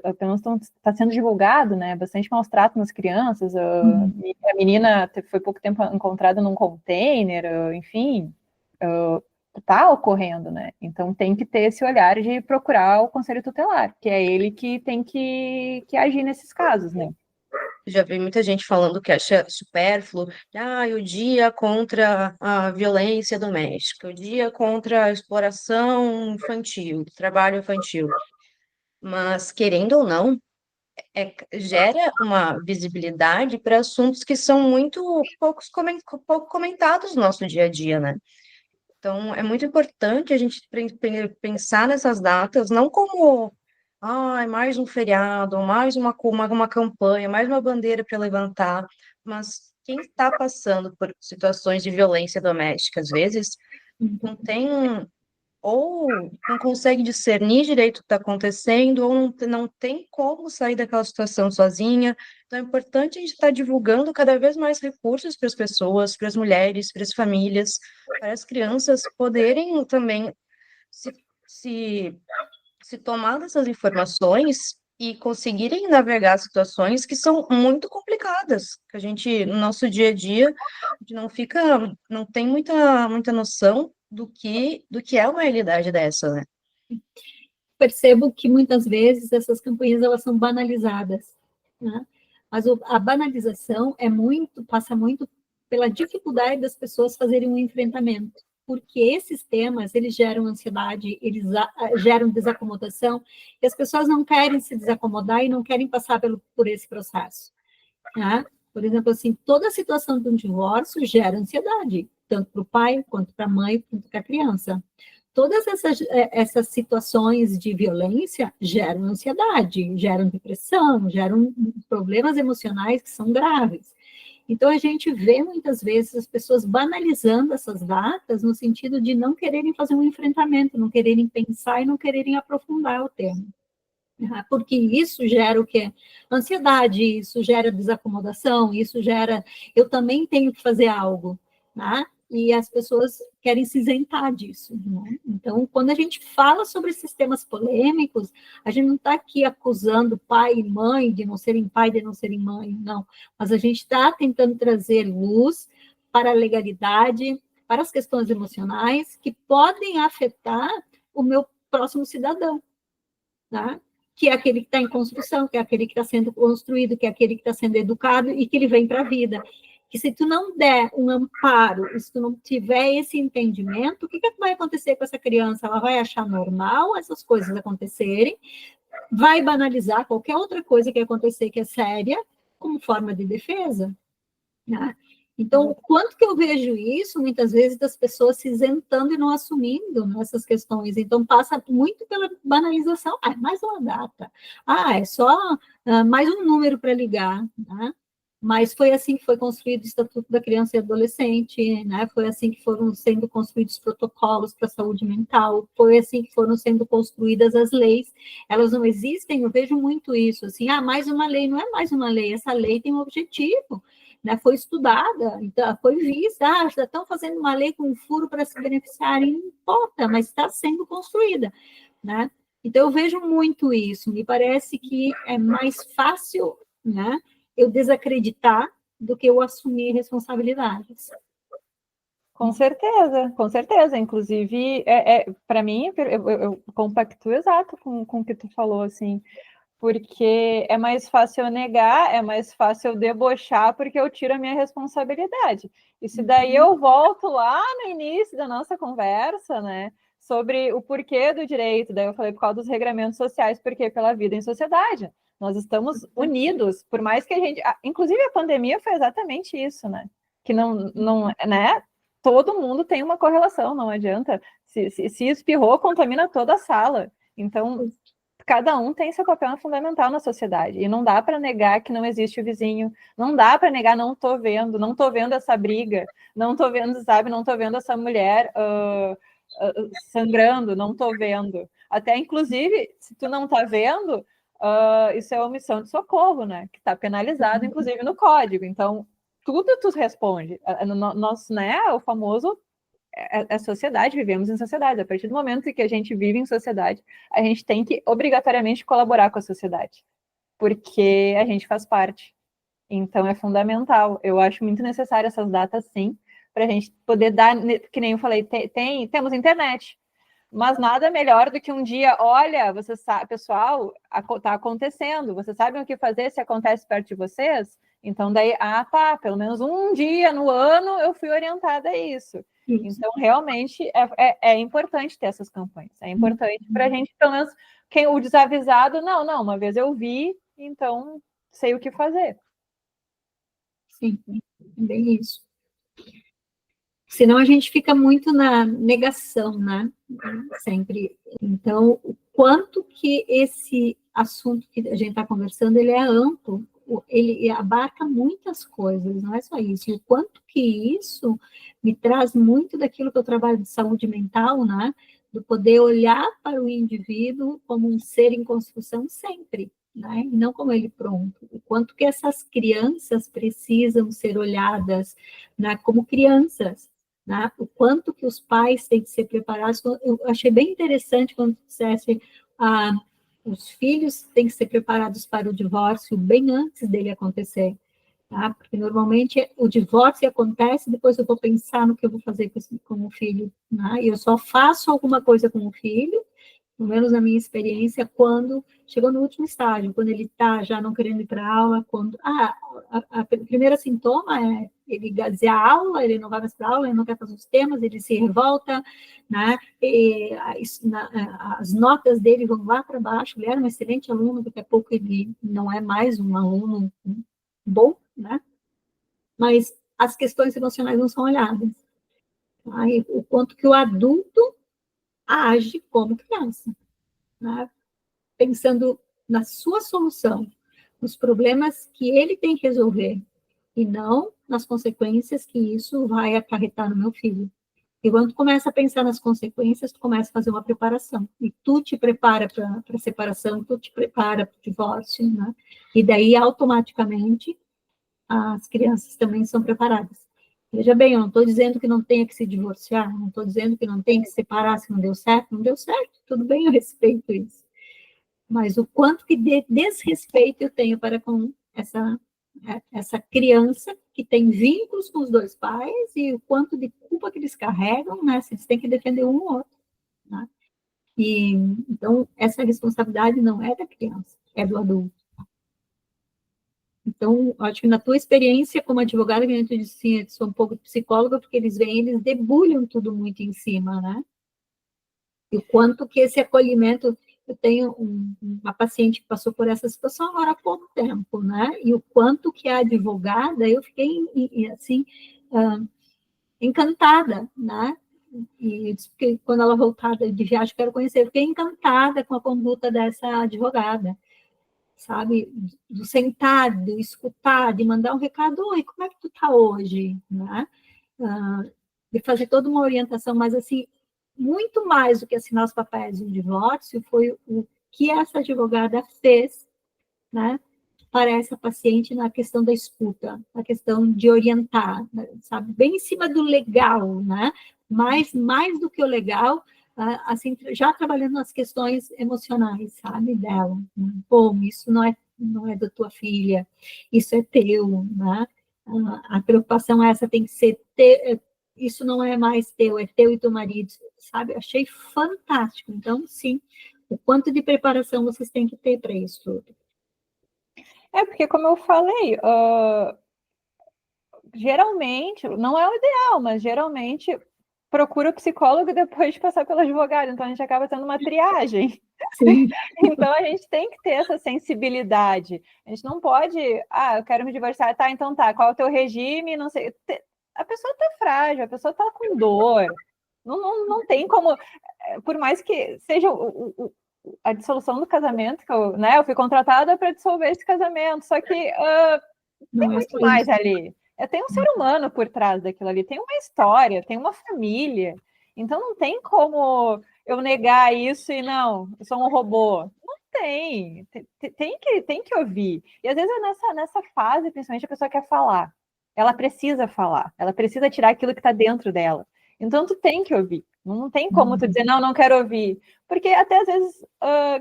apenas está sendo divulgado, né, bastante maus tratos nas crianças, a menina foi pouco tempo encontrada num container, enfim, está ocorrendo, né, então tem que ter esse olhar de procurar o conselho tutelar, que é ele que tem que agir nesses casos, né. Já vi muita gente falando que acha supérfluo, o dia contra a violência doméstica, o dia contra a exploração infantil, trabalho infantil. Mas, querendo ou não, gera uma visibilidade para assuntos que são pouco comentados no nosso dia a dia, né? Então, é muito importante a gente pensar nessas datas, não como mais um feriado, mais uma campanha, mais uma bandeira para levantar, mas quem está passando por situações de violência doméstica, às vezes, não tem, ou não consegue discernir direito o que está acontecendo, ou não tem como sair daquela situação sozinha. Então, é importante a gente estar divulgando cada vez mais recursos para as pessoas, para as mulheres, para as famílias, para as crianças poderem também se, se se tomar dessas informações e conseguirem navegar situações que são muito complicadas, que a gente, no nosso dia a dia, a gente não tem muita noção do que é uma realidade dessa, né? Percebo que muitas vezes essas campanhas elas são banalizadas, né? Mas a banalização passa muito pela dificuldade das pessoas fazerem um enfrentamento, porque esses temas, eles geram ansiedade, eles geram desacomodação, e as pessoas não querem se desacomodar e não querem passar por esse processo, né? Por exemplo, assim, toda a situação de um divórcio gera ansiedade, tanto para o pai, quanto para a mãe, quanto para a criança. Todas essas situações de violência geram ansiedade, geram depressão, geram problemas emocionais que são graves. Então, a gente vê muitas vezes as pessoas banalizando essas datas no sentido de não quererem fazer um enfrentamento, não quererem pensar e não quererem aprofundar o tema. Porque isso gera o quê? Ansiedade, isso gera desacomodação, isso gera, eu também tenho que fazer algo, né? E as pessoas querem se isentar disso, né? Então, quando a gente fala sobre esses temas polêmicos, a gente não está aqui acusando pai e mãe de não serem pai, de não serem mãe, não. Mas a gente está tentando trazer luz para a legalidade, para as questões emocionais que podem afetar o meu próximo cidadão, tá? Que é aquele que está em construção, que é aquele que está sendo construído, que é aquele que está sendo educado e que ele vem para a vida. Que se tu não der um amparo, se tu não tiver esse entendimento, o que vai acontecer com essa criança? Ela vai achar normal essas coisas acontecerem, vai banalizar qualquer outra coisa que acontecer que é séria, como forma de defesa, né? Então, o quanto que eu vejo isso, muitas vezes, das pessoas se isentando e não assumindo nessas questões. Então, passa muito pela banalização. Ah, é mais uma data. Ah, é só mais um número para ligar, né? Mas foi assim que foi construído o Estatuto da Criança e Adolescente, né? Foi assim que foram sendo construídos protocolos para a saúde mental, foi assim que foram sendo construídas as leis. Elas não existem, eu vejo muito isso, assim, mais uma lei, não é mais uma lei, essa lei tem um objetivo, né, foi estudada, então, foi vista, já estão fazendo uma lei com um furo para se beneficiarem, não importa, mas está sendo construída, né? Então, eu vejo muito isso, me parece que é mais fácil, né, eu desacreditar do que eu assumir responsabilidades. Com certeza, com certeza. Inclusive, para mim, eu compactuo exato com o que tu falou, assim, porque é mais fácil eu negar, é mais fácil eu debochar, porque eu tiro a minha responsabilidade. E se daí eu volto lá no início da nossa conversa, né, sobre o porquê do direito, daí eu falei por causa dos regramentos sociais, porque pela vida em sociedade. Nós estamos unidos, por mais que a gente... Inclusive, a pandemia foi exatamente isso, né? Que não né? Todo mundo tem uma correlação, não adianta. Se espirrou, contamina toda a sala. Então, cada um tem seu papel fundamental na sociedade, e não dá para negar que não existe o vizinho, não dá para negar, não tô vendo essa briga, não tô vendo, sabe, não tô vendo essa mulher sangrando, não tô vendo. Até, inclusive, se tu não tá vendo, isso é omissão de socorro, né, que está penalizado, inclusive, no código. Então, tudo tu responde. Nós, né, o famoso é sociedade, vivemos em sociedade. A partir do momento que a gente vive em sociedade, a gente tem que obrigatoriamente colaborar com a sociedade, porque a gente faz parte. Então, é fundamental. Eu acho muito necessário essas datas, sim, para a gente poder dar, que nem eu falei, temos internet, mas nada melhor do que um dia, olha, você sabe, pessoal, está acontecendo, vocês sabem o que fazer se acontece perto de vocês? Então, daí, tá, pelo menos um dia no ano eu fui orientada a isso. Então, realmente, é importante ter essas campanhas. É importante para a gente, pelo menos, o desavisado, não, uma vez eu vi, então sei o que fazer. Sim, bem isso. Senão a gente fica muito na negação, né? Sempre. Então, o quanto que esse assunto que a gente está conversando, ele é amplo, ele abarca muitas coisas, não é só isso. E o quanto que isso me traz muito daquilo que eu trabalho de saúde mental, né? Do poder olhar para o indivíduo como um ser em construção sempre, né? E não como ele pronto. O quanto que essas crianças precisam ser olhadas, né, como crianças, né? O quanto que os pais têm que ser preparados. Eu achei bem interessante quando tu disseste os filhos têm que ser preparados para o divórcio bem antes dele acontecer, tá? Porque normalmente o divórcio acontece, depois eu vou pensar no que eu vou fazer com o filho, né? E eu só faço alguma coisa com o filho pelo menos na minha experiência, quando chegou no último estágio, quando ele está já não querendo ir para a aula, quando a primeira sintoma é ele gazear a aula, ele não vai mais para a aula, ele não quer fazer os temas, ele se revolta, né? As notas dele vão lá para baixo, ele era um excelente aluno, daqui a pouco ele não é mais um aluno bom, né? Mas as questões emocionais não são olhadas. Aí, o quanto que o adulto age como criança, né? Pensando na sua solução, nos problemas que ele tem que resolver, e não nas consequências que isso vai acarretar no meu filho. E quando tu começa a pensar nas consequências, tu começa a fazer uma preparação. E tu te prepara para a separação, tu te prepara para o divórcio, né? E daí, automaticamente, as crianças também são preparadas. Veja bem, eu não estou dizendo que não tenha que se divorciar, não estou dizendo que não tem que se separar se não deu certo, tudo bem, eu respeito isso. Mas o quanto que de desrespeito eu tenho para com essa criança que tem vínculos com os dois pais e o quanto de culpa que eles carregam, né? Se eles têm que defender um ou outro, né? E, então, essa responsabilidade não é da criança, é do adulto. Então, acho que na tua experiência como advogada, que a gente disse, sim, eu sou um pouco psicóloga, porque eles vêm, eles debulham tudo muito em cima, né? E o quanto que esse acolhimento... Eu tenho uma paciente que passou por essa situação agora há pouco tempo, né? E o quanto que a advogada, eu fiquei, assim, encantada, né? E quando ela voltar de viagem, quero conhecer, eu fiquei encantada com a conduta dessa advogada, sabe? Do sentar, de escutar, de mandar um recado, oi, como é que tu tá hoje, né? De fazer toda uma orientação, mas assim, muito mais do que assinar os papéis do divórcio, foi o que essa advogada fez, né, para essa paciente na questão da escuta, na questão de orientar, né, sabe, bem em cima do legal, né, mas mais do que o legal, assim, já trabalhando nas questões emocionais, sabe, dela. Bom, isso não é da tua filha, isso é teu, né, a preocupação essa tem que ser isso não é mais teu, é teu e teu marido, sabe? Achei fantástico. Então, sim, o quanto de preparação vocês têm que ter para isso tudo. Porque como eu falei, geralmente, não é o ideal, mas geralmente procura o psicólogo depois de passar pelo advogado, então a gente acaba tendo uma triagem. Sim. Então a gente tem que ter essa sensibilidade. A gente não pode, eu quero me divorciar, tá, então tá, qual é o teu regime, não sei. A pessoa tá frágil, a pessoa tá com dor. Não tem como, por mais que seja a dissolução do casamento, que eu fui contratada para dissolver esse casamento, só que tem muito mais ali. Tem um ser humano por trás daquilo ali, tem uma história, tem uma família. Então não tem como eu negar isso e não, eu sou um robô. Não tem. Tem que ouvir. E às vezes nessa fase, principalmente, a pessoa quer falar. Ela precisa falar, ela precisa tirar aquilo que está dentro dela. Então tu tem que ouvir. Não tem como tu dizer, não quero ouvir. Porque até às vezes,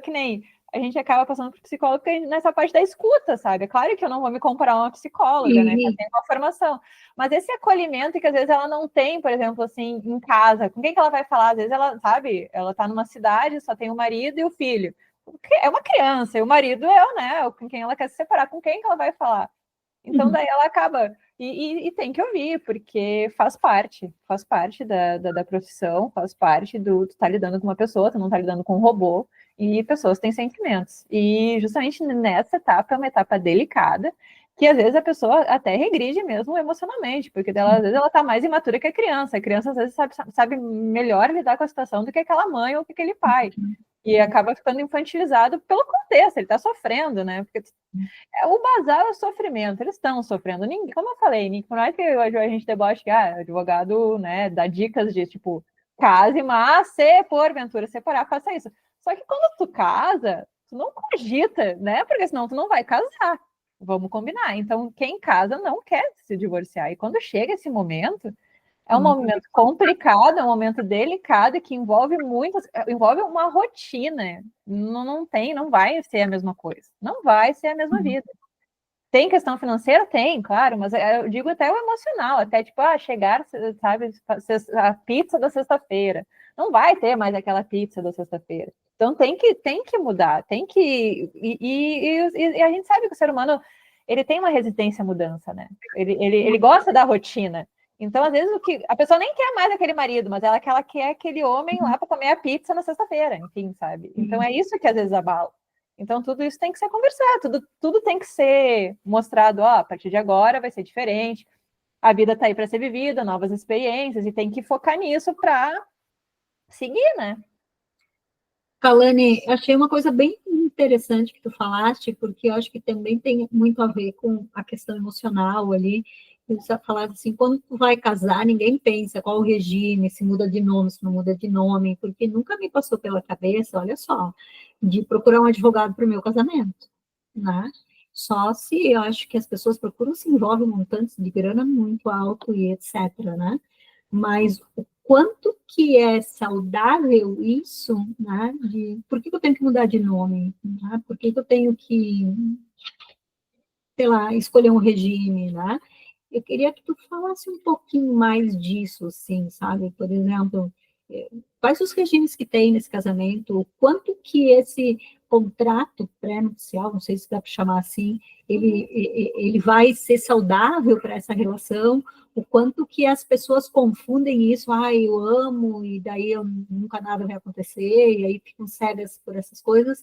que nem a gente acaba passando por psicólogo nessa parte da escuta, sabe? É claro que eu não vou me comparar a uma psicóloga, né? Que tem uma formação. Mas esse acolhimento que às vezes ela não tem, por exemplo, assim, em casa, com quem que ela vai falar? Às vezes ela, sabe, ela tá numa cidade, só tem o marido e o filho. É uma criança, e o marido né? Com quem ela quer se separar, com quem que ela vai falar? Então, daí ela acaba... E tem que ouvir, porque faz parte da profissão, faz parte do... Tu tá lidando com uma pessoa, tu não tá lidando com um robô, e pessoas têm sentimentos. E justamente nessa etapa, é uma etapa delicada, que às vezes a pessoa até regride mesmo emocionalmente, porque às vezes ela tá mais imatura que a criança às vezes sabe melhor lidar com a situação do que aquela mãe ou que aquele pai. E acaba ficando infantilizado pelo contexto, ele tá sofrendo, né? Porque o basal é o sofrimento, eles estão sofrendo. Como eu falei, por mais que a gente deboche que advogado, né, dá dicas de tipo, case, mas se porventura separar, faça isso. Só que quando tu casa, tu não cogita, né? Porque senão tu não vai casar. Vamos combinar. Então, quem casa não quer se divorciar. E quando chega esse momento, é um momento complicado, é um momento delicado que envolve uma rotina. Não vai ser a mesma coisa. Não vai ser a mesma vida. Tem questão financeira? Tem, claro, mas eu digo até o emocional, até tipo, chegar, sabe, a pizza da sexta-feira. Não vai ter mais aquela pizza da sexta-feira. Então tem que mudar, tem que... E a gente sabe que o ser humano, ele tem uma resistência à mudança, né? Ele gosta da rotina. Então, às vezes, a pessoa nem quer mais aquele marido, mas ela quer aquele homem lá para comer a pizza na sexta-feira, enfim, sabe? Então, é isso que às vezes abala. Então, tudo isso tem que ser conversado, tudo tem que ser mostrado, ó, a partir de agora vai ser diferente, a vida está aí para ser vivida, novas experiências, e tem que focar nisso para seguir, né? Kalane, achei uma coisa bem interessante que tu falaste, porque eu acho que também tem muito a ver com a questão emocional ali. Você falar assim, quando tu vai casar, ninguém pensa qual o regime, se muda de nome, se não muda de nome, porque nunca me passou pela cabeça, olha só, de procurar um advogado para o meu casamento, né? Só se eu acho que as pessoas procuram, se envolvem montantes de grana muito alto e etc, né? Mas o quanto que é saudável isso, né? Por que eu tenho que mudar de nome? Né? Por que eu tenho que, sei lá, escolher um regime, né? Eu queria que tu falasse um pouquinho mais disso, assim, sabe? Por exemplo, quais os regimes que tem nesse casamento? O quanto que esse contrato pré-nupcial, não sei se dá para chamar assim, ele vai ser saudável para essa relação? O quanto que as pessoas confundem isso, eu amo, e daí nunca nada vai acontecer, e aí ficam cegas por essas coisas.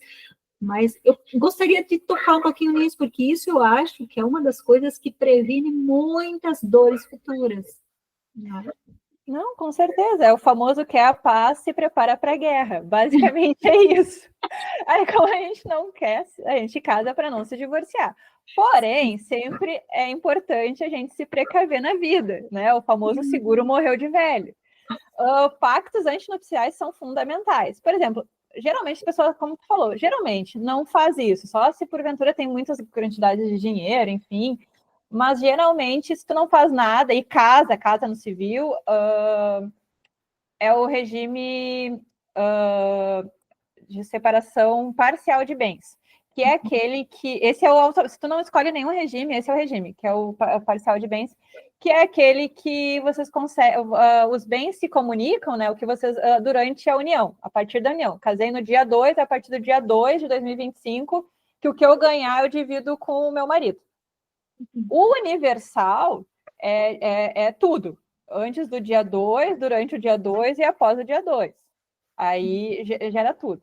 Mas eu gostaria de tocar um pouquinho nisso, porque isso eu acho que é uma das coisas que previne muitas dores futuras. Né? Não, com certeza. É o famoso quer a paz, se prepara para a guerra. Basicamente é isso. Aí, como a gente não quer, a gente casa para não se divorciar. Porém, sempre é importante a gente se precaver na vida, né? O famoso seguro morreu de velho. Pactos antinupciais são fundamentais. Por exemplo, geralmente as pessoas, como tu falou, geralmente não faz isso, só se porventura tem muitas quantidades de dinheiro, enfim. Mas geralmente, se tu não faz nada e casa no civil, é o regime de separação parcial de bens, que é aquele que... Esse é o... Se tu não escolhe nenhum regime, esse é o regime, que é o parcial de bens, que é aquele que vocês conseguem... os bens se comunicam, né? O que vocês... durante a união, a partir da união. Casei no dia 2, a partir do dia 2 de 2025, que o que eu ganhar eu divido com o meu marido. O universal é tudo. Antes do dia 2, durante o dia 2 e após o dia 2. Aí gera tudo.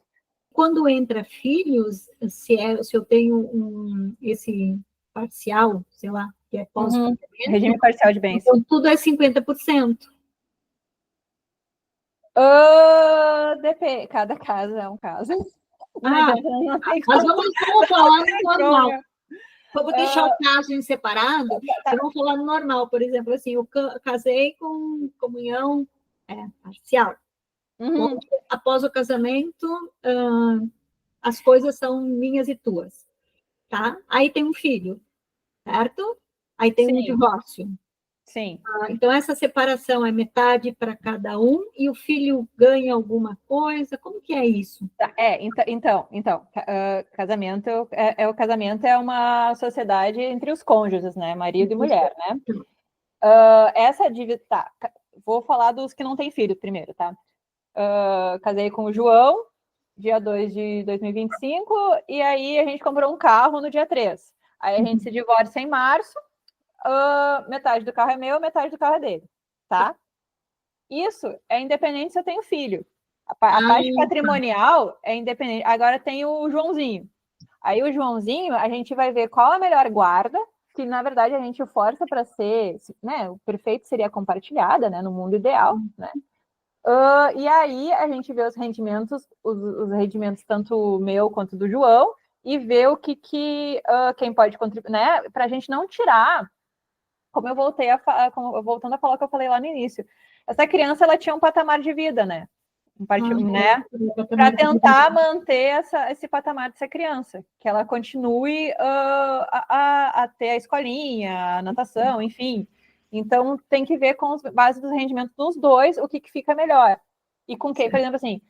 Quando entra filhos, se eu tenho esse parcial, sei lá, que é regime parcial de bens. Então tudo é 50%. Depende, cada caso é um caso. Mas vamos falar no normal. Vamos deixar o caso em separado e vamos falar no normal. Por exemplo, assim, eu casei com comunhão parcial. Onde, após o casamento, as coisas são minhas e tuas, tá? Aí tem um filho, certo? Aí tem um divórcio. Sim. Então, essa separação é metade para cada um e o filho ganha alguma coisa? Como que é isso? Então, casamento o casamento é uma sociedade entre os cônjuges, né? Marido e mulher, né? Essa dívida... Tá, vou falar dos que não têm filho primeiro, tá? Casei com o João, dia 2 de 2025, e aí a gente comprou um carro no dia 3. Aí a gente se divorcia em março, metade do carro é meu, metade do carro é dele, tá? Isso é independente se eu tenho filho. A parte patrimonial é independente. Agora tem o Joãozinho. Aí o Joãozinho, a gente vai ver qual a melhor guarda, que na verdade a gente força para ser, né? O perfeito seria compartilhada, né? No mundo ideal, né? E aí a gente vê os rendimentos tanto meu quanto do João, e vê o que quem pode contribuir, né? Para a gente não tirar, como eu voltando a falar o que eu falei lá no início. Essa criança, ela tinha um patamar de vida, né? Né? Para tentar manter esse patamar dessa criança, que ela continue a ter a escolinha, a natação, enfim. Então, tem que ver com as bases dos rendimentos dos dois, o que fica melhor. E com quem, por exemplo, assim,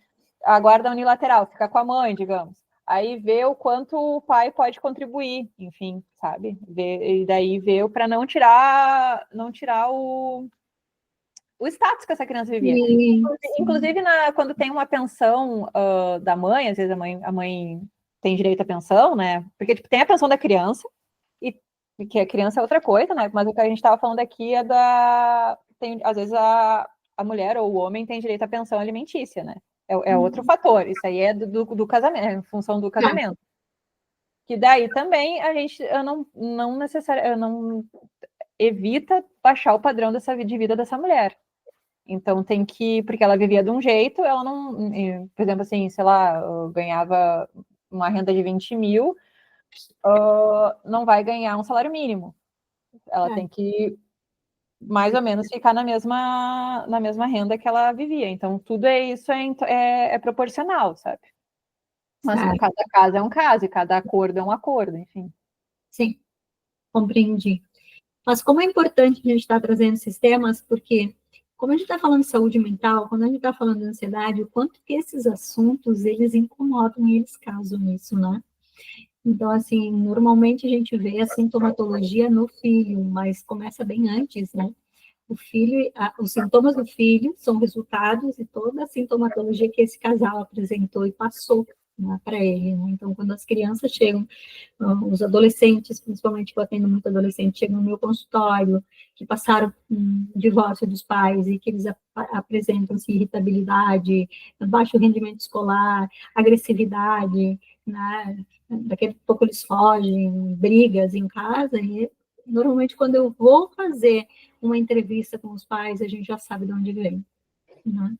a guarda unilateral, fica com a mãe, digamos. Aí vê o quanto o pai pode contribuir, enfim, sabe? E daí vê para não tirar o status que essa criança vivia. Sim. Inclusive, quando tem uma pensão da mãe, às vezes a mãe tem direito à pensão, né? Porque tipo, tem a pensão da criança, e que a criança é outra coisa, né? Mas o que a gente estava falando aqui é às vezes a mulher ou o homem tem direito à pensão alimentícia, né? É outro fator. Isso aí é do casamento, é em função do casamento. Que daí também eu não necessariamente, eu não evita baixar o padrão de vida dessa mulher. Então tem que, porque ela vivia de um jeito, ela não, por exemplo, assim, sei lá, eu ganhava uma renda de 20 mil, não vai ganhar um salário mínimo. Ela tem que mais ou menos ficar na mesma renda que ela vivia. Então tudo isso é proporcional, sabe? Mas cada caso é um caso, e cada acordo é um acordo, enfim. Sim, compreendi. Mas como é importante a gente estar trazendo esses temas, porque como a gente está falando de saúde mental, quando a gente está falando de ansiedade, o quanto que esses assuntos, eles incomodam e eles causam isso, né? Então, assim, normalmente a gente vê a sintomatologia no filho, mas começa bem antes, né? O filho, os sintomas do filho são resultados de toda a sintomatologia que esse casal apresentou e passou, né, para ele, né? Então, quando as crianças chegam, os adolescentes, principalmente que eu atendo muito adolescente, chegam no meu consultório, que passaram um divórcio dos pais e que eles apresentam assim, irritabilidade, baixo rendimento escolar, agressividade, né? Daqui a pouco eles fogem, brigas em casa, e normalmente quando eu vou fazer uma entrevista com os pais, a gente já sabe de onde vem, né?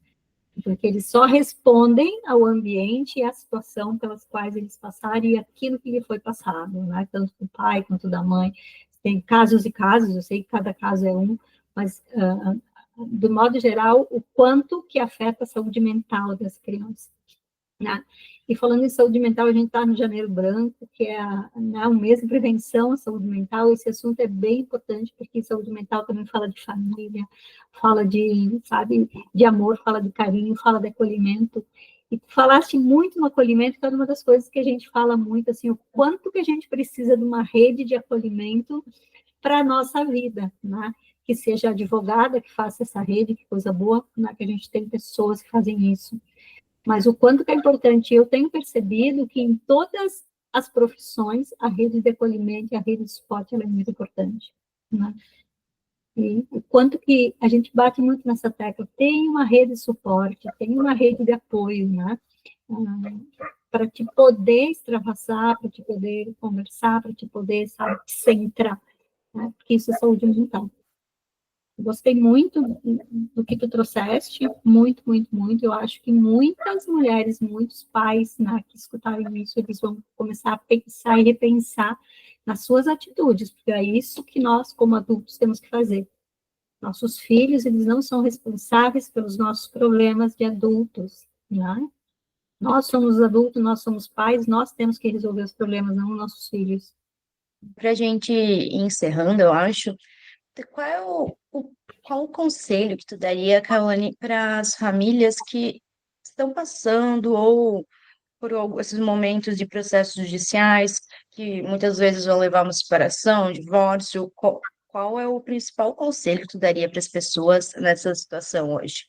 Porque eles só respondem ao ambiente e à situação pelas quais eles passaram e aquilo que lhe foi passado, né? Tanto do pai quanto da mãe. Tem casos e casos, eu sei que cada caso é um, mas, do modo geral, o quanto que afeta a saúde mental das crianças, né? E falando em saúde mental, a gente está no Janeiro Branco, que é o mês de prevenção à saúde mental. Esse assunto é bem importante, porque saúde mental também fala de família, fala de, sabe, de amor, fala de carinho, fala de acolhimento. E tu falaste muito no acolhimento, que é uma das coisas que a gente fala muito, assim, o quanto que a gente precisa de uma rede de acolhimento para a nossa vida, né? Que seja advogada que faça essa rede, que coisa boa, né? Que a gente tem pessoas que fazem isso. Mas o quanto que é importante, eu tenho percebido que em todas as profissões, a rede de acolhimento e a rede de suporte ela é muito importante, né? E o quanto que a gente bate muito nessa tecla, tem uma rede de suporte, tem uma rede de apoio, né? Para te poder extravasar, para te poder conversar, para te poder, sabe, centrar, né? Porque isso é saúde mental. Gostei muito do que tu trouxeste, muito, muito, muito. Eu acho que muitas mulheres, muitos pais, né, que escutarem isso, eles vão começar a pensar e repensar nas suas atitudes, porque é isso que nós, como adultos, temos que fazer. Nossos filhos, eles não são responsáveis pelos nossos problemas de adultos, né? Nós somos adultos, nós somos pais, nós temos que resolver os problemas, não nossos filhos. Para a gente ir encerrando, eu acho, qual é qual o conselho que tu daria, Kawane, para as famílias que estão passando ou por esses momentos de processos judiciais, que muitas vezes vão levar a uma separação, um divórcio? Qual é o principal conselho que tu daria para as pessoas nessa situação hoje?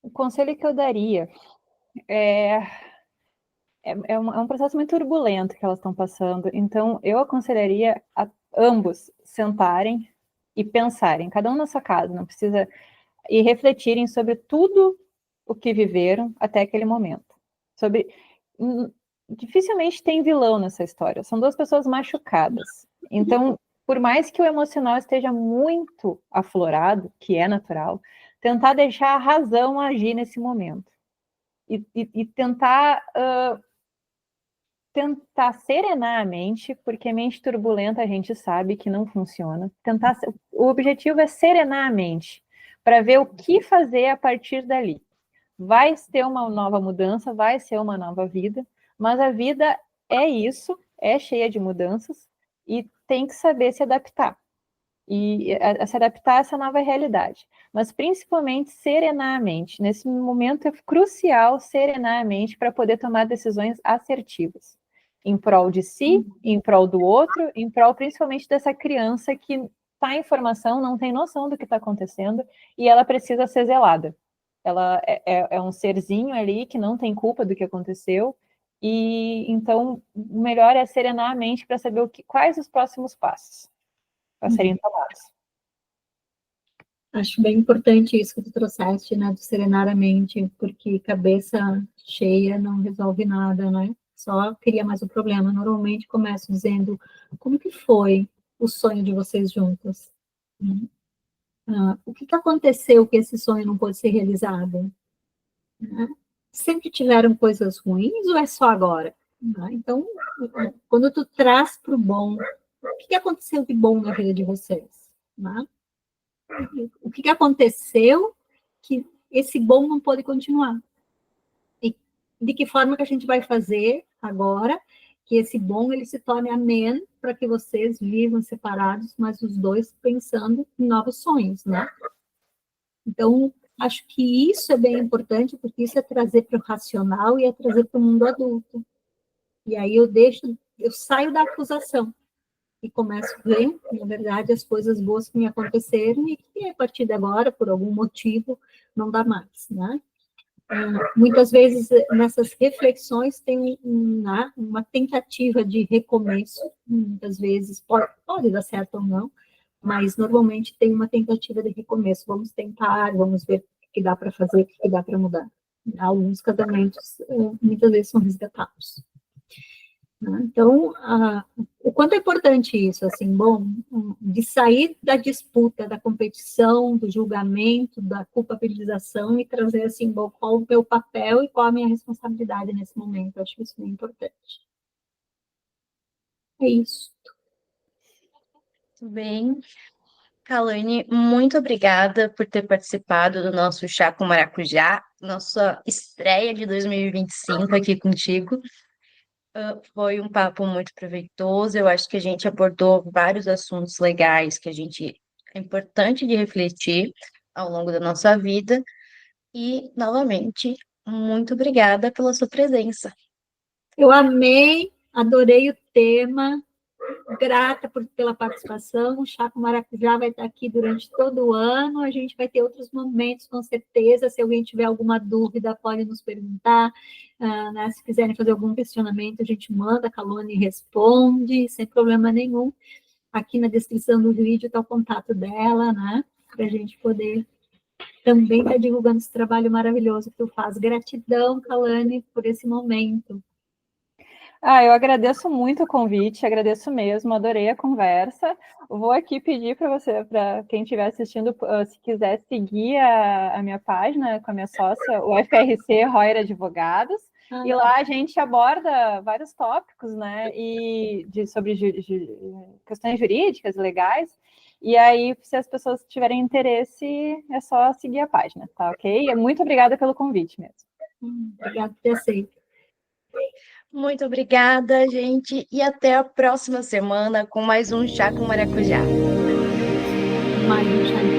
O conselho que eu daria é um processo muito turbulento que elas estão passando, então eu aconselharia a ambos sentarem e pensarem, cada um na sua casa, não precisa, e refletirem sobre tudo o que viveram até aquele momento. Dificilmente tem vilão nessa história, são duas pessoas machucadas. Então, por mais que o emocional esteja muito aflorado, que é natural, tentar deixar a razão agir nesse momento. E tentar serenar a mente, porque mente turbulenta a gente sabe que não funciona. O objetivo é serenar a mente, para ver o que fazer a partir dali. Vai ter uma nova mudança, vai ser uma nova vida, mas a vida é isso, é cheia de mudanças, e tem que saber se adaptar. E se adaptar a essa nova realidade. Mas principalmente serenar a mente. Nesse momento é crucial serenar a mente para poder tomar decisões assertivas. Em prol de si, em prol do outro, em prol principalmente dessa criança que está em formação, não tem noção do que está acontecendo, e ela precisa ser zelada. Ela é um serzinho ali que não tem culpa do que aconteceu, e então o melhor é serenar a mente para saber quais os próximos passos a serem tomados. Acho bem importante isso que tu trouxeste, né, de serenar a mente, porque cabeça cheia não resolve nada, né? Só cria mais um problema. Normalmente começo dizendo, como que foi o sonho de vocês juntas? O que aconteceu que esse sonho não pôde ser realizado? Sempre tiveram coisas ruins ou é só agora? Então, quando tu traz para o bom, o que aconteceu de bom na vida de vocês? O que aconteceu que esse bom não pode continuar? E de que forma que a gente vai fazer agora que esse bom ele se torne ameno para que vocês vivam separados, mas os dois pensando em novos sonhos, né? Então, acho que isso é bem importante, porque isso é trazer para o racional e é trazer para o mundo adulto. E aí eu saio da acusação e começo a ver, na verdade, as coisas boas que me aconteceram e que a partir de agora, por algum motivo, não dá mais, né? Muitas vezes, nessas reflexões, tem uma tentativa de recomeço, muitas vezes pode dar certo ou não, mas normalmente tem uma tentativa de recomeço. Vamos tentar, vamos ver o que dá para fazer, o que dá para mudar. Alguns casamentos, muitas vezes, são resgatados. Então, o quanto é importante isso, assim, bom, de sair da disputa, da competição, do julgamento, da culpabilização e trazer, assim, bom, qual o meu papel e qual a minha responsabilidade nesse momento. Eu acho isso bem importante. É isso. Muito bem. Kalane, muito obrigada por ter participado do nosso Chá com Maracujá, nossa estreia de 2025 aqui contigo. Foi um papo muito proveitoso. Eu acho que a gente abordou vários assuntos legais que é importante de refletir ao longo da nossa vida. E, novamente, muito obrigada pela sua presença. Eu amei, adorei o tema, grata pela participação. O Chá com Maracujá vai estar aqui durante todo o ano. A gente vai ter outros momentos, com certeza. Se alguém tiver alguma dúvida, pode nos perguntar. Né? Se quiserem fazer algum questionamento, a gente manda, a Kalane responde, sem problema nenhum. Aqui na descrição do vídeo está o contato dela, né? Para a gente poder também estar divulgando esse trabalho maravilhoso que tu faz. Gratidão, Kalane, por esse momento. Eu agradeço muito o convite, agradeço mesmo, adorei a conversa. Vou aqui pedir para você, para quem estiver assistindo, se quiser seguir a minha página com a minha sócia, o FRC Royer Advogados, e lá a gente aborda vários tópicos, né, sobre questões jurídicas, legais, e aí, se as pessoas tiverem interesse, é só seguir a página, tá ok? Muito obrigada pelo convite mesmo. Obrigada por ter aceito. Muito obrigada, gente, e até a próxima semana com mais um Chá com Maracujá. Mais um Chá